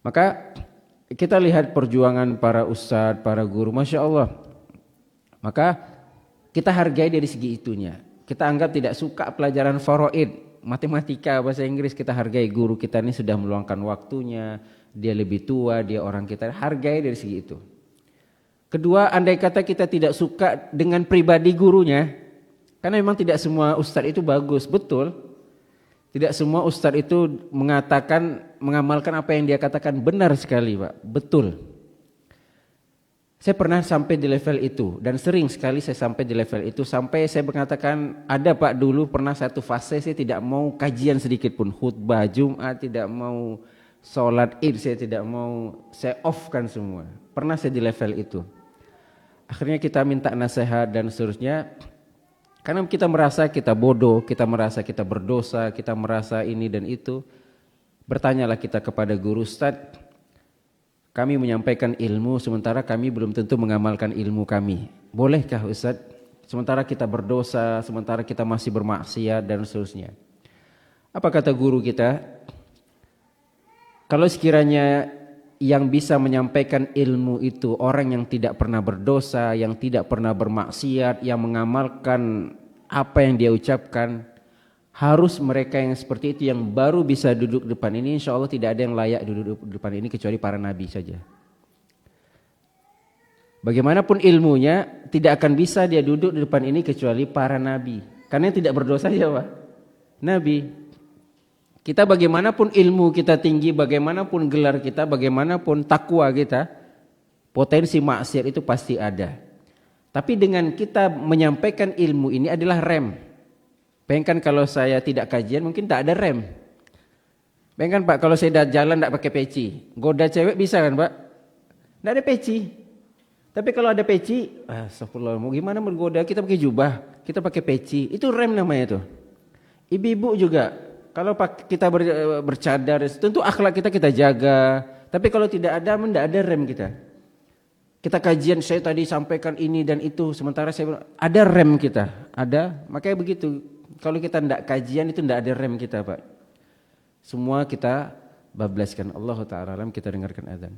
Maka kita lihat perjuangan para ustadz, para guru, Masya Allah. Maka kita hargai dari segi itunya. Kita anggap tidak suka pelajaran faraid, matematika, bahasa Inggris, kita hargai guru kita ini sudah meluangkan waktunya, dia lebih tua, dia orang kita, hargai dari segi itu. Kedua, andai kata kita tidak suka dengan pribadi gurunya, karena memang tidak semua ustadz itu bagus, betul. Tidak semua ustadz itu mengamalkan apa yang dia katakan benar sekali, Pak. Betul. Saya pernah sampai di level itu dan sering sekali saya sampai di level itu sampai saya mengatakan ada Pak dulu pernah satu fase saya tidak mau kajian sedikit pun, khutbah Jumat, tidak mau sholat Id, saya tidak mau, saya off-kan semua. Pernah saya di level itu. Akhirnya kita minta nasihat dan seterusnya. Karena kita merasa kita bodoh, kita merasa kita berdosa, kita merasa ini dan itu. Bertanyalah kita kepada guru, Ustadz, kami menyampaikan ilmu sementara kami belum tentu mengamalkan ilmu kami. Bolehkah Ustadz? Sementara kita berdosa, sementara kita masih bermaksiat dan seterusnya. Apa kata guru kita? Kalau sekiranya yang bisa menyampaikan ilmu itu orang yang tidak pernah berdosa, yang tidak pernah bermaksiat, yang mengamalkan apa yang dia ucapkan, harus mereka yang seperti itu yang baru bisa duduk depan ini. Insya Allah tidak ada yang layak duduk depan ini kecuali para nabi saja. Bagaimanapun ilmunya tidak akan bisa dia duduk di depan ini kecuali para nabi, karena yang tidak berdosa siapa? Nabi. Kita bagaimanapun ilmu kita tinggi, bagaimanapun gelar kita, bagaimanapun takwa kita, potensi maksiat itu pasti ada. Tapi dengan kita menyampaikan ilmu ini adalah rem. Bayangkan kalau saya tidak kajian mungkin tak ada rem. Bayangkan Pak kalau saya jalan tak pakai peci, goda cewek bisa kan Pak? Tidak ada peci. Tapi kalau ada peci, astagfirullah, mau gimana menggoda, kita pakai jubah, kita pakai peci, itu rem namanya itu. Ibu-ibu juga. Kalau kita bercadar, tentu akhlak kita jaga. Tapi kalau tidak ada rem kita. Kita kajian, saya tadi sampaikan ini dan itu, sementara saya ada rem kita, ada. Makanya begitu. Kalau kita tidak kajian itu tidak ada rem kita, Pak. Semua kita bablaskan. Allah Ta'ala alam, kita dengarkan azan.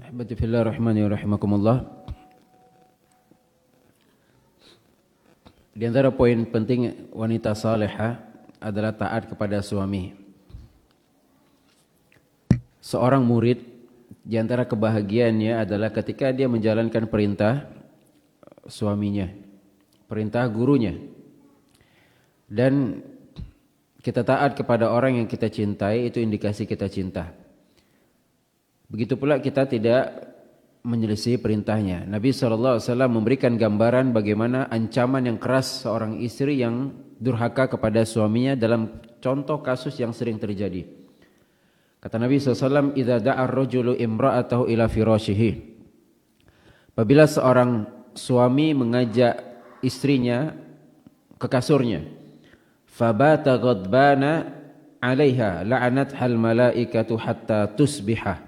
Bismillahirrahmanirrahim. Di antara poin penting wanita salihah adalah taat kepada suami. Seorang murid di antara kebahagiaannya adalah ketika dia menjalankan perintah suaminya, perintah gurunya. Dan kita taat kepada orang yang kita cintai, itu indikasi kita cinta. Begitu pula kita tidak menyelisih perintahnya. Nabi SAW memberikan gambaran bagaimana ancaman yang keras seorang istri yang durhaka kepada suaminya dalam contoh kasus yang sering terjadi. Kata Nabi SAW, "Idza da'a ar-rajulu imra'atahu ila firashihi." Apabila seorang suami mengajak istrinya ke kasurnya, fabata ghadbana 'alaiha la'anathal malaikatu hatta tusbihah.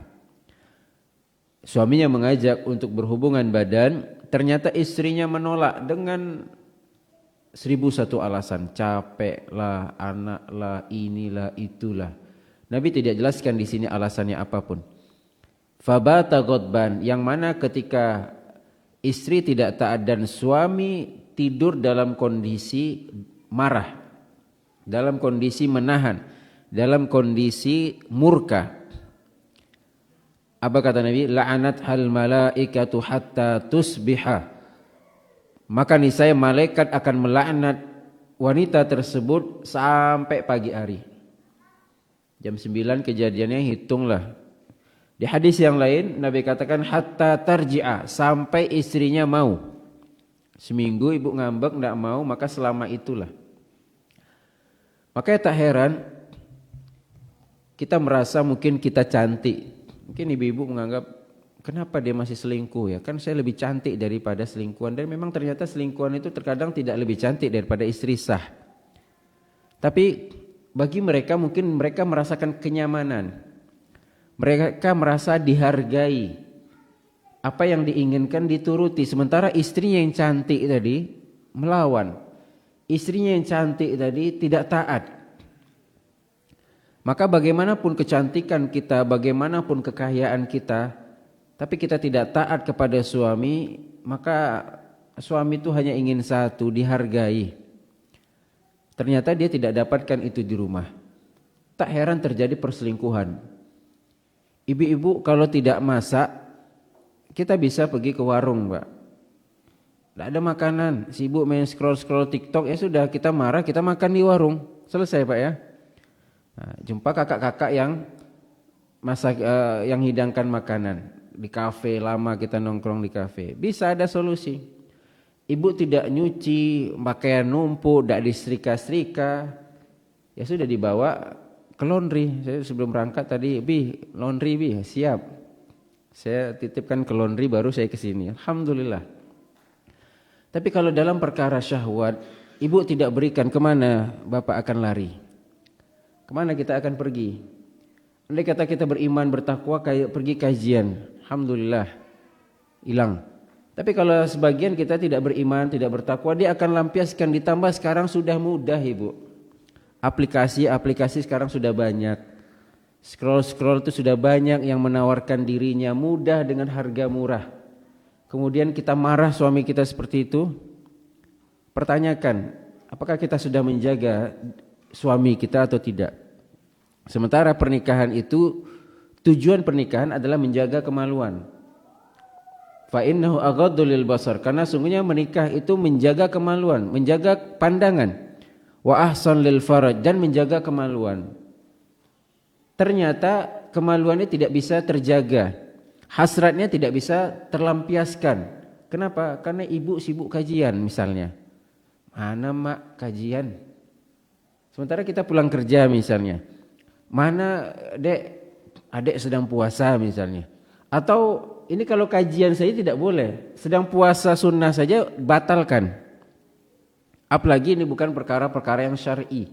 Suaminya mengajak untuk berhubungan badan, ternyata istrinya menolak dengan 1001 alasan. Capek lah, anak lah, inilah, itulah. Nabi tidak jelaskan di sini alasannya apapun. Fabata ghadban, yang mana ketika istri tidak taat dan suami tidur dalam kondisi marah, dalam kondisi menahan, dalam kondisi murka. Apa kata Nabi? La'anat hal malaikatu hatta tusbiha. Maka niscaya malaikat akan melaknat wanita tersebut sampai pagi hari. Jam 9 kejadiannya, hitunglah. Di hadis yang lain Nabi katakan hatta tarji'a, sampai istrinya mau. Seminggu ibu ngambek enggak mau, maka selama itulah. Makanya tak heran kita merasa mungkin kita cantik. Mungkin ibu-ibu menganggap, kenapa dia masih selingkuh ya? Kan saya lebih cantik daripada selingkuhan. Dan memang ternyata selingkuhan itu terkadang tidak lebih cantik daripada istri sah. Tapi bagi mereka mungkin mereka merasakan kenyamanan. Mereka merasa dihargai. Apa yang diinginkan dituruti. Sementara istrinya yang cantik tadi melawan. Istrinya yang cantik tadi tidak taat. Maka bagaimanapun kecantikan kita, bagaimanapun kekayaan kita, tapi kita tidak taat kepada suami, maka suami itu hanya ingin satu, dihargai. Ternyata dia tidak dapatkan itu di rumah. Tak heran terjadi perselingkuhan. Ibu-ibu kalau tidak masak, kita bisa pergi ke warung, Pak. Tidak ada makanan, sibuk main scroll-scroll TikTok, ya sudah, kita marah, kita makan di warung. Selesai, Pak ya. Nah, jumpa kakak-kakak yang masak, yang hidangkan makanan di kafe, lama kita nongkrong di kafe. Bisa ada solusi. Ibu tidak nyuci, pakaian numpuk, tidak disetrika-setrika. Ya sudah dibawa ke laundry. Saya sebelum berangkat tadi, "Bi, laundry Bi, siap." Saya titipkan ke laundry baru saya ke sini. Alhamdulillah. Tapi kalau dalam perkara syahwat, ibu tidak berikan, kemana Bapak akan lari? Kemana kita akan pergi? Andai kata kita beriman, bertakwa, kayak pergi kajian, alhamdulillah, hilang. Tapi kalau sebagian kita tidak beriman, tidak bertakwa, dia akan lampiaskan. Ditambah sekarang sudah mudah, ibu. Aplikasi sekarang sudah banyak. Scroll itu sudah banyak yang menawarkan dirinya mudah dengan harga murah. Kemudian kita marah suami kita seperti itu. Pertanyakan, apakah kita sudah menjaga suami kita atau tidak? Sementara pernikahan itu, tujuan pernikahan adalah menjaga kemaluan. Fa innahu aghaddu lil basar, karena sungguhnya menikah itu menjaga kemaluan, menjaga pandangan. Wa ahsan lil faraj, dan menjaga kemaluan. Ternyata kemaluannya tidak bisa terjaga, hasratnya tidak bisa terlampiaskan. Kenapa? Karena ibu sibuk kajian misalnya. Mana mak kajian? Sementara kita pulang kerja misalnya, mana adik sedang puasa misalnya. Atau ini kalau kajian saja tidak boleh, sedang puasa sunnah saja batalkan. Apalagi ini bukan perkara-perkara yang syar'i.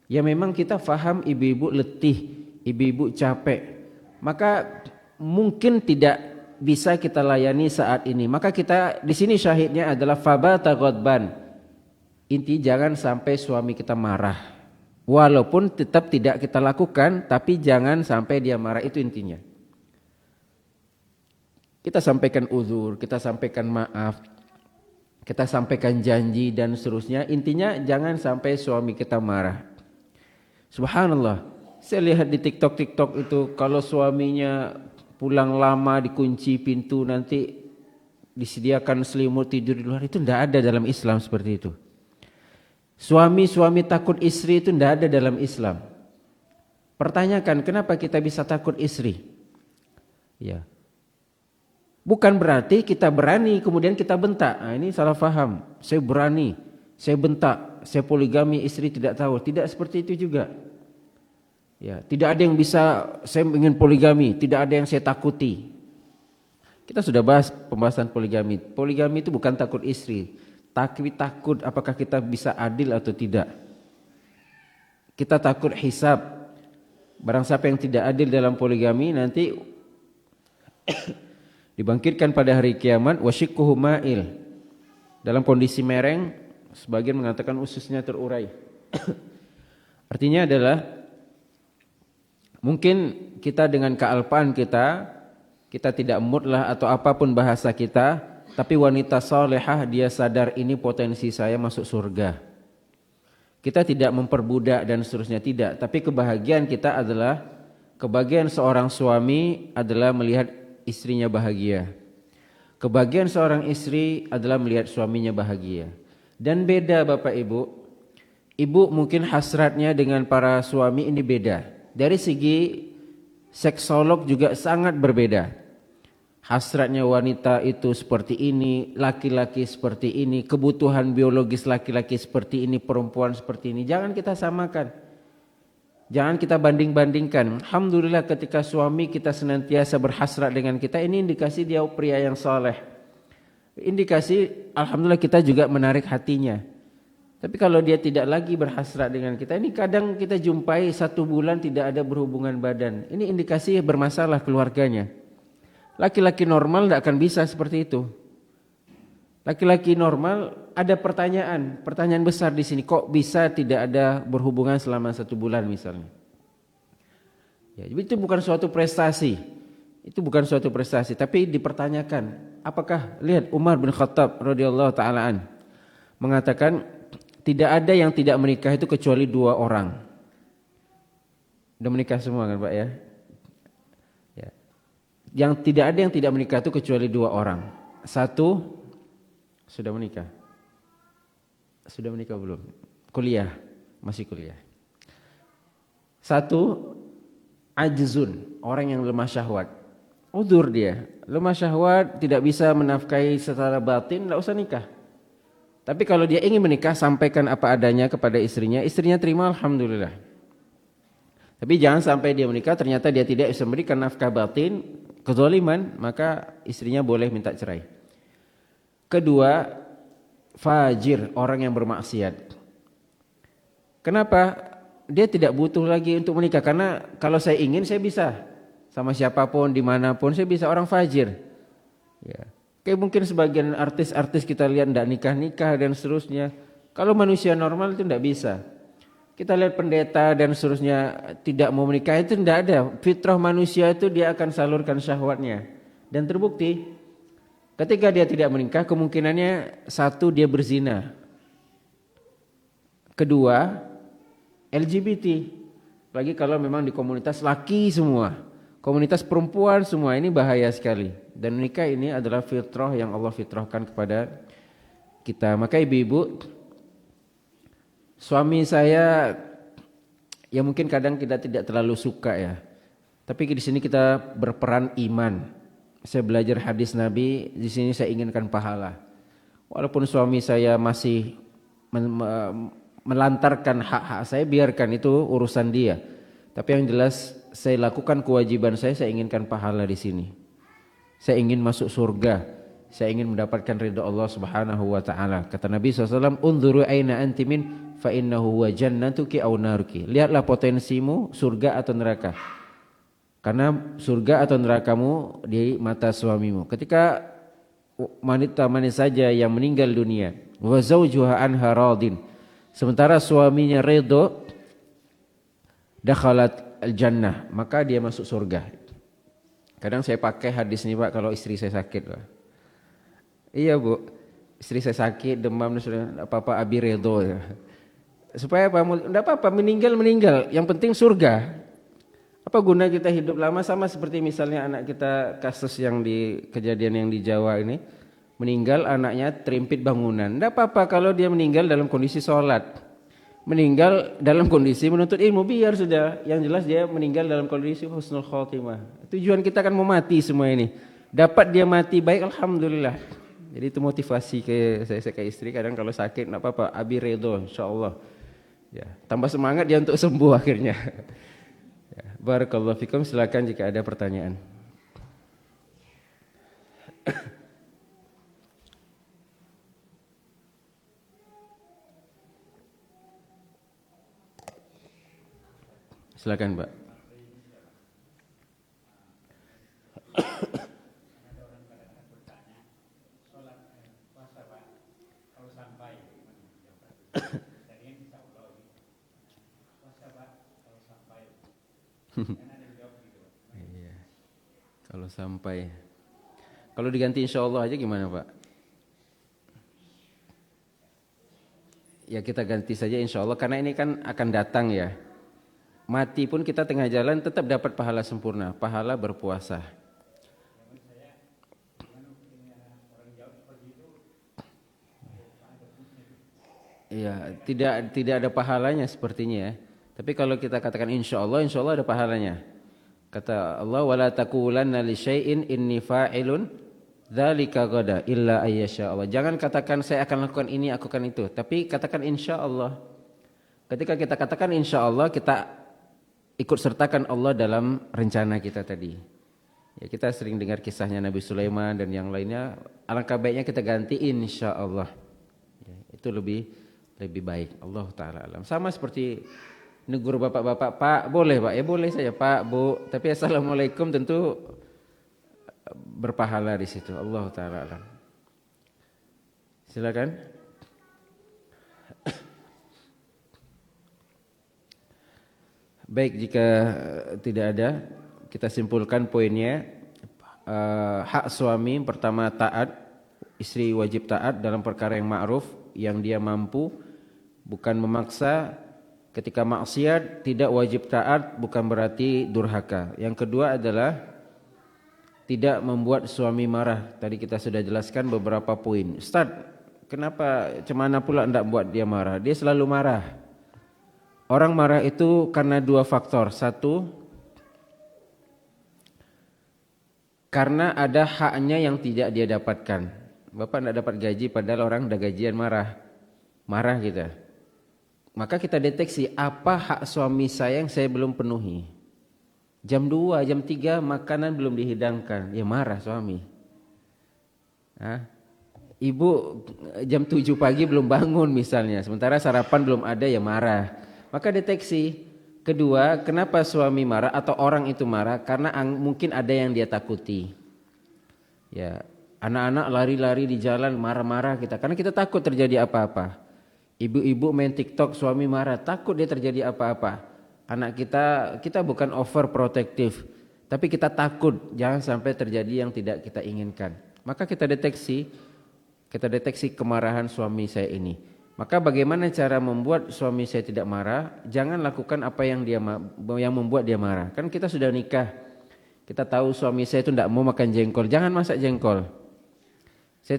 Ya memang kita faham ibu-ibu letih, ibu-ibu capek. Maka mungkin tidak bisa kita layani saat ini. Maka kita di sini syahidnya adalah fabata ghadban. Inti jangan sampai suami kita marah. Walaupun tetap tidak kita lakukan, tapi jangan sampai dia marah, itu intinya. Kita sampaikan uzur, kita sampaikan maaf, kita sampaikan janji dan seterusnya. Intinya jangan sampai suami kita marah. Subhanallah, saya lihat di TikTok itu kalau suaminya pulang lama dikunci pintu, nanti disediakan selimut tidur di luar, itu tidak ada dalam Islam seperti itu. Suami takut istri itu tidak ada dalam Islam. Pertanyakan kenapa kita bisa takut istri? Ya. Bukan berarti kita berani kemudian kita bentak. Nah, ini salah faham. Saya berani, saya bentak, saya poligami, istri tidak tahu. Tidak seperti itu juga. Ya, tidak ada yang bisa saya ingin poligami, tidak ada yang saya takuti. Kita sudah bahas pembahasan poligami. Poligami itu bukan takut istri, tapi takut apakah kita bisa adil atau tidak. Kita takut hisab. Barang siapa yang tidak adil dalam poligami nanti dibangkitkan pada hari kiamat wasyikuhu ma'il, dalam kondisi mereng, sebagian mengatakan ususnya terurai. Artinya adalah mungkin kita dengan kealpaan kita tidak mood lah atau apapun bahasa kita, tapi wanita salehah dia sadar ini potensi saya masuk surga. Kita tidak memperbudak dan seterusnya, tidak, tapi kebahagiaan kita adalah, kebahagiaan seorang suami adalah melihat istrinya bahagia. Kebahagiaan seorang istri adalah melihat suaminya bahagia. Dan beda Bapak Ibu. Ibu mungkin hasratnya dengan para suami ini beda. Dari segi seksolog juga sangat berbeda. Hasratnya wanita itu seperti ini, laki-laki seperti ini, kebutuhan biologis laki-laki seperti ini, perempuan seperti ini. Jangan kita samakan. Jangan kita banding-bandingkan. Alhamdulillah ketika suami kita senantiasa berhasrat dengan kita, ini indikasi dia pria yang saleh. Indikasi alhamdulillah kita juga menarik hatinya. Tapi kalau dia tidak lagi berhasrat dengan kita, ini kadang kita jumpai 1 bulan tidak ada berhubungan badan. Ini indikasi bermasalah keluarganya. Laki-laki normal tidak akan bisa seperti itu. Laki-laki normal ada pertanyaan besar di sini. Kok bisa tidak ada berhubungan selama 1 bulan misalnya? Ya, itu bukan suatu prestasi. Itu bukan suatu prestasi, tapi dipertanyakan. Apakah lihat Umar bin Khattab radhiyallahu taala an mengatakan tidak ada yang tidak menikah itu kecuali 2 orang. Sudah menikah semua kan Pak ya? Ya. Yang tidak ada yang tidak menikah itu kecuali 2 orang. 1 sudah menikah. Sudah menikah belum? Kuliah, masih kuliah. 1 ajzun, orang yang lemah syahwat. Udzur dia, lemah syahwat, tidak bisa menafkahi secara batin, tidak usah nikah. Tapi kalau dia ingin menikah, sampaikan apa adanya kepada istrinya terima alhamdulillah. Tapi jangan sampai dia menikah ternyata dia tidak bisa memberikan nafkah batin, kezaliman, maka istrinya boleh minta cerai. Kedua, fajir, orang yang bermaksiat. Kenapa? Dia tidak butuh lagi untuk menikah, karena kalau saya ingin saya bisa sama siapapun dimanapun saya bisa, orang fajir. Ya. Kayak mungkin sebagian artis-artis kita lihat tidak nikah-nikah dan seterusnya. Kalau manusia normal itu tidak bisa. Kita lihat pendeta dan seterusnya tidak mau menikah, itu tidak ada. Fitrah manusia itu dia akan salurkan syahwatnya. Dan terbukti ketika dia tidak menikah, kemungkinannya 1 dia berzina. Kedua, LGBT. Lagi kalau memang di komunitas laki semua, komunitas perempuan semua, ini bahaya sekali. Dan menikah ini adalah fitrah yang Allah fitrahkan kepada kita. Maka ibu-ibu, suami saya ya mungkin kadang kita tidak terlalu suka ya. Tapi di sini kita berperan iman. Saya belajar hadis Nabi, di sini saya inginkan pahala. Walaupun suami saya masih melantarkan hak-hak saya, biarkan itu urusan dia. Tapi yang jelas saya lakukan kewajiban saya inginkan pahala di sini. Saya ingin masuk surga, saya ingin mendapatkan ridha Allah Subhanahu wa taala. Kata Nabi SAW, "Unzuru aina anti min fa innahu wa jannatuki aw naruki." Lihatlah potensimu surga atau neraka. Karena surga atau nerakamu di mata suamimu. Ketika wanita mana saja yang meninggal dunia, wa zawjuha anha radin, sementara suaminya ridho, dakhalat al-jannah, maka dia masuk surga. Kadang saya pakai hadis ini Pak kalau istri saya sakit Pak. Iya Bu, istri saya sakit, demam, sudah apa-apa abi redho ya. Supaya apa? Enggak apa-apa, meninggal, yang penting surga. Apa guna kita hidup lama, sama seperti misalnya anak kita kasus yang di kejadian yang di Jawa ini, meninggal anaknya terimpit bangunan. Enggak apa-apa kalau dia meninggal dalam kondisi sholat, meninggal dalam kondisi menuntut ilmu, biar sudah. Yang jelas dia meninggal dalam kondisi husnul khotimah. Tujuan kita kan mau mati semua ini. Dapat dia mati baik, alhamdulillah. Jadi itu motivasi saya ke istri, kadang kalau sakit enggak apa-apa, abi redho insyaallah. Ya, tambah semangat dia untuk sembuh akhirnya. Ya, barakallahu fikum, silakan jika ada pertanyaan. Silakan, Pak. Iya. Kalau diganti insya Allah aja gimana Pak? Ya kita ganti saja insya Allah, karena ini kan akan datang ya. Mati pun kita tengah jalan tetap dapat pahala sempurna, pahala berpuasa. Iya, tidak ada pahalanya sepertinya ya. Tapi kalau kita katakan insya Allah ada pahalanya. Kata Allah, wala taqulanna li syai'in inni fa'ilun dzalika ghadan illa ayyasha Allah. Jangan katakan saya akan lakukan ini, aku akan itu, tapi katakan insya Allah. Ketika kita katakan insya Allah, kita ikut sertakan Allah dalam rencana kita tadi. Ya, kita sering dengar kisahnya Nabi Sulaiman dan yang lainnya. Alangkah baiknya kita ganti insya Allah. Ya, itu lebih baik. Allah Ta'ala alam. Sama seperti negur bapak-bapak, Pak boleh Pak? Ya boleh saja Pak, Bu. Tapi assalamualaikum tentu berpahala di situ. Allah Ta'ala alam. Silakan. Baik, jika tidak ada, kita simpulkan poinnya. Hak suami pertama taat, istri wajib taat dalam perkara yang ma'ruf, yang dia mampu, bukan memaksa. Ketika maksiat tidak wajib taat, bukan berarti durhaka. Yang kedua adalah tidak membuat suami marah. Tadi kita sudah jelaskan beberapa poin. Ustaz, kenapa cemana pula tidak buat dia marah? Dia selalu marah. Orang marah itu karena dua faktor. Satu, karena ada haknya yang tidak dia dapatkan. Bapak tidak dapat gaji padahal orang udah gajian marah. Marah kita. Maka kita deteksi apa hak suami saya yang saya belum penuhi. Jam 2, jam 3 makanan belum dihidangkan, ya marah suami. Ibu jam 7 pagi belum bangun misalnya, sementara sarapan belum ada, ya marah. Maka deteksi. Kedua, kenapa suami marah atau orang itu marah? Karena mungkin ada yang dia takuti. Ya, anak-anak lari-lari di jalan marah-marah kita, karena kita takut terjadi apa-apa. Ibu-ibu main TikTok, suami marah, takut dia terjadi apa-apa. Anak kita bukan overprotective, tapi kita takut jangan sampai terjadi yang tidak kita inginkan. Maka kita deteksi kemarahan suami saya ini. Maka bagaimana cara membuat suami saya tidak marah? Jangan lakukan apa yang membuat dia marah. Kan kita sudah nikah, kita tahu suami saya itu tidak mau makan jengkol, jangan masak jengkol. Saya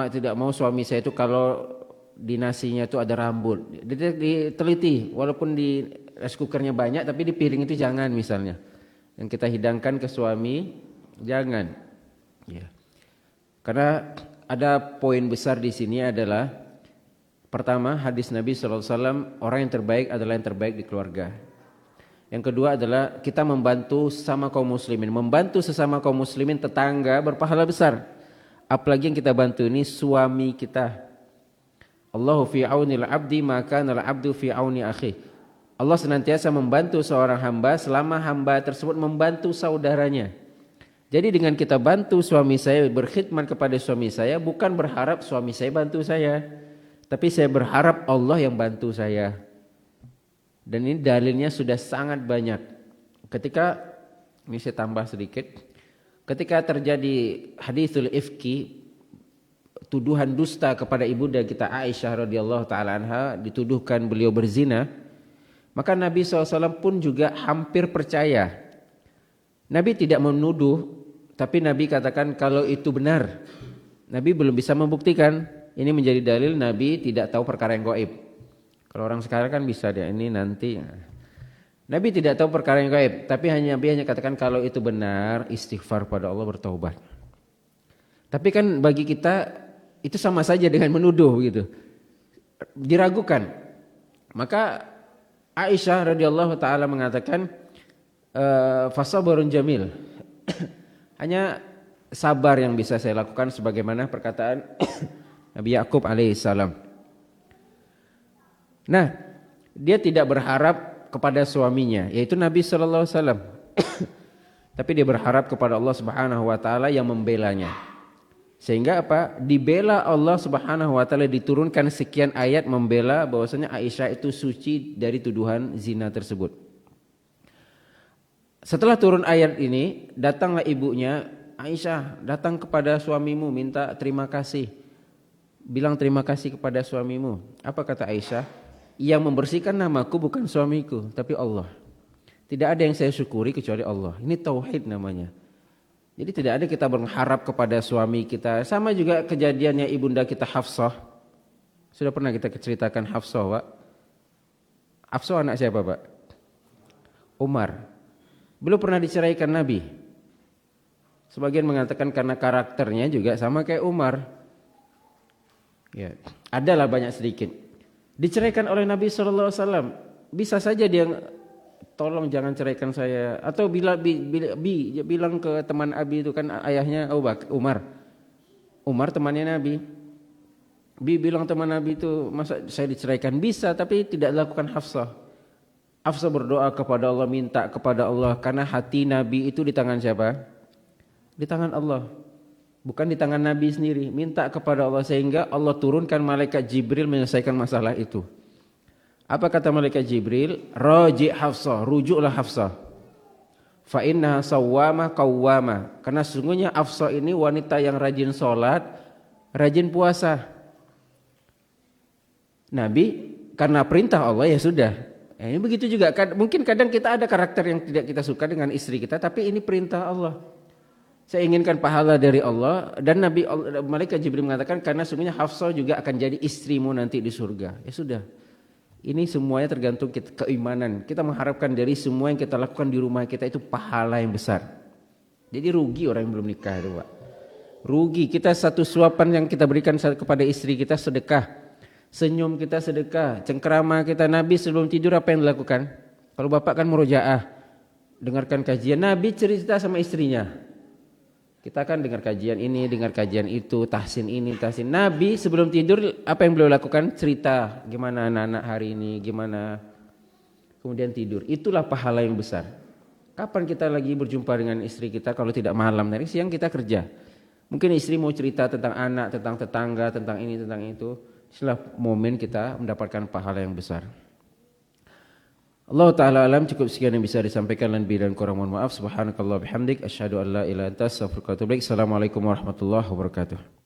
tidak mau suami saya itu kalau di nasinya itu ada rambut, diteliti, walaupun di rice cookernya banyak tapi di piring itu jangan misalnya. Yang kita hidangkan ke suami jangan. Ya. Karena ada poin besar di sini adalah pertama, hadis Nabi SAW, orang yang terbaik adalah yang terbaik di keluarga. Yang kedua adalah kita membantu sesama kaum muslimin. Membantu sesama kaum muslimin, tetangga, berpahala besar. Apalagi yang kita bantu ini suami kita. Allahu fi aunil abdi maka nal abdu fi auni akhi. Allah senantiasa membantu seorang hamba selama hamba tersebut membantu saudaranya. Jadi dengan kita bantu suami saya, berkhidmat kepada suami saya, bukan berharap suami saya bantu saya, tapi saya berharap Allah yang bantu saya. Dan ini dalilnya sudah sangat banyak. Ketika, ini saya tambah sedikit, ketika terjadi haditsul ifki, tuduhan dusta kepada ibunda kita Aisyah radhiyallahu taala anha, dituduhkan beliau berzina, maka Nabi SAW pun juga hampir percaya. Nabi tidak menuduh, tapi Nabi katakan kalau itu benar. Nabi belum bisa membuktikan. Ini menjadi dalil Nabi tidak tahu perkara yang gaib. Kalau orang sekarang kan bisa dia ini nanti. Nabi tidak tahu perkara yang gaib, tapi Nabi hanya katakan kalau itu benar, istighfar pada Allah, bertaubat. Tapi kan bagi kita itu sama saja dengan menuduh gitu. Diragukan. Maka Aisyah radhiyallahu taala mengatakan fasabrun jamil. Hanya sabar yang bisa saya lakukan sebagaimana perkataan Nabi Yakub alaihissalam. Nah, dia tidak berharap kepada suaminya, yaitu Nabi sallallahu alaihi wasallam. Tapi dia berharap kepada Allah Subhanahu wa taala yang membelanya. Sehingga apa? Dibela Allah Subhanahu wa taala, diturunkan sekian ayat membela bahwasanya Aisyah itu suci dari tuduhan zina tersebut. Setelah turun ayat ini, datanglah ibunya, Aisyah, datang kepada suamimu minta terima kasih. Bilang terima kasih kepada suamimu. Apa kata Aisyah? Yang membersihkan namaku bukan suamiku, tapi Allah. Tidak ada yang saya syukuri kecuali Allah. Ini tauhid namanya. Jadi tidak ada kita berharap kepada suami kita. Sama juga kejadiannya ibunda kita Hafsah. Sudah pernah kita ceritakan Hafsah, Pak. Hafsah anak siapa, Pak? Umar. Belum pernah diceraikan Nabi. Sebagian mengatakan karena karakternya juga sama kayak Umar. Ya, adalah banyak sedikit. Diceraikan oleh Nabi SAW. Bisa saja dia tolong jangan ceraikan saya. Atau bilang ke teman Abi itu kan ayahnya Umar. Umar temannya Nabi. Bilang teman Nabi itu masa saya diceraikan. Bisa tapi tidak dilakukan Hafsah. Hafsah berdoa kepada Allah, minta kepada Allah. Karena hati Nabi itu di tangan siapa? Di tangan Allah. Bukan di tangan Nabi sendiri. Minta kepada Allah sehingga Allah turunkan malaikat Jibril menyelesaikan masalah itu. Apa kata malaikat Jibril? Raji' Hafsah, rujuklah Hafsah. Fa innaha sawwamah qawwamah. Karena sesungguhnya Hafsah ini wanita yang rajin sholat, rajin puasa. Nabi karena perintah Allah ya sudah. Ini begitu juga. Mungkin kadang kita ada karakter yang tidak kita suka dengan istri kita, tapi ini perintah Allah. Saya inginkan pahala dari Allah, dan malaikat Jibril mengatakan karena sesungguhnya Hafsah juga akan jadi istrimu nanti di surga. Ya sudah. Ini semuanya tergantung keimanan. Kita mengharapkan dari semua yang kita lakukan di rumah kita itu pahala yang besar. Jadi rugi orang yang belum nikah itu, Pak. Rugi kita satu suapan yang kita berikan kepada istri kita sedekah. Senyum kita sedekah, cengkerama kita. Nabi sebelum tidur apa yang dilakukan? Kalau bapak kan murojaah, dengarkan kajian. Nabi cerita sama istrinya. Kita kan dengar kajian ini, dengar kajian itu, tahsin ini, tahsin. Nabi sebelum tidur apa yang beliau lakukan? Cerita gimana anak-anak hari ini, gimana. Kemudian tidur. Itulah pahala yang besar. Kapan kita lagi berjumpa dengan istri kita kalau tidak malam? Dari siang kita kerja. Mungkin istri mau cerita tentang anak, tentang tetangga, tentang ini, tentang itu. Itulah momen kita mendapatkan pahala yang besar. Allah Ta'ala alam, cukup sekian yang bisa disampaikan, dan lebih dan kurang mohon maaf. Subhanakallah bihamdik, asyhadu an la ilaha illa anta, astaghfiruka wa atubu ilaik. Assalamualaikum warahmatullahi wabarakatuh.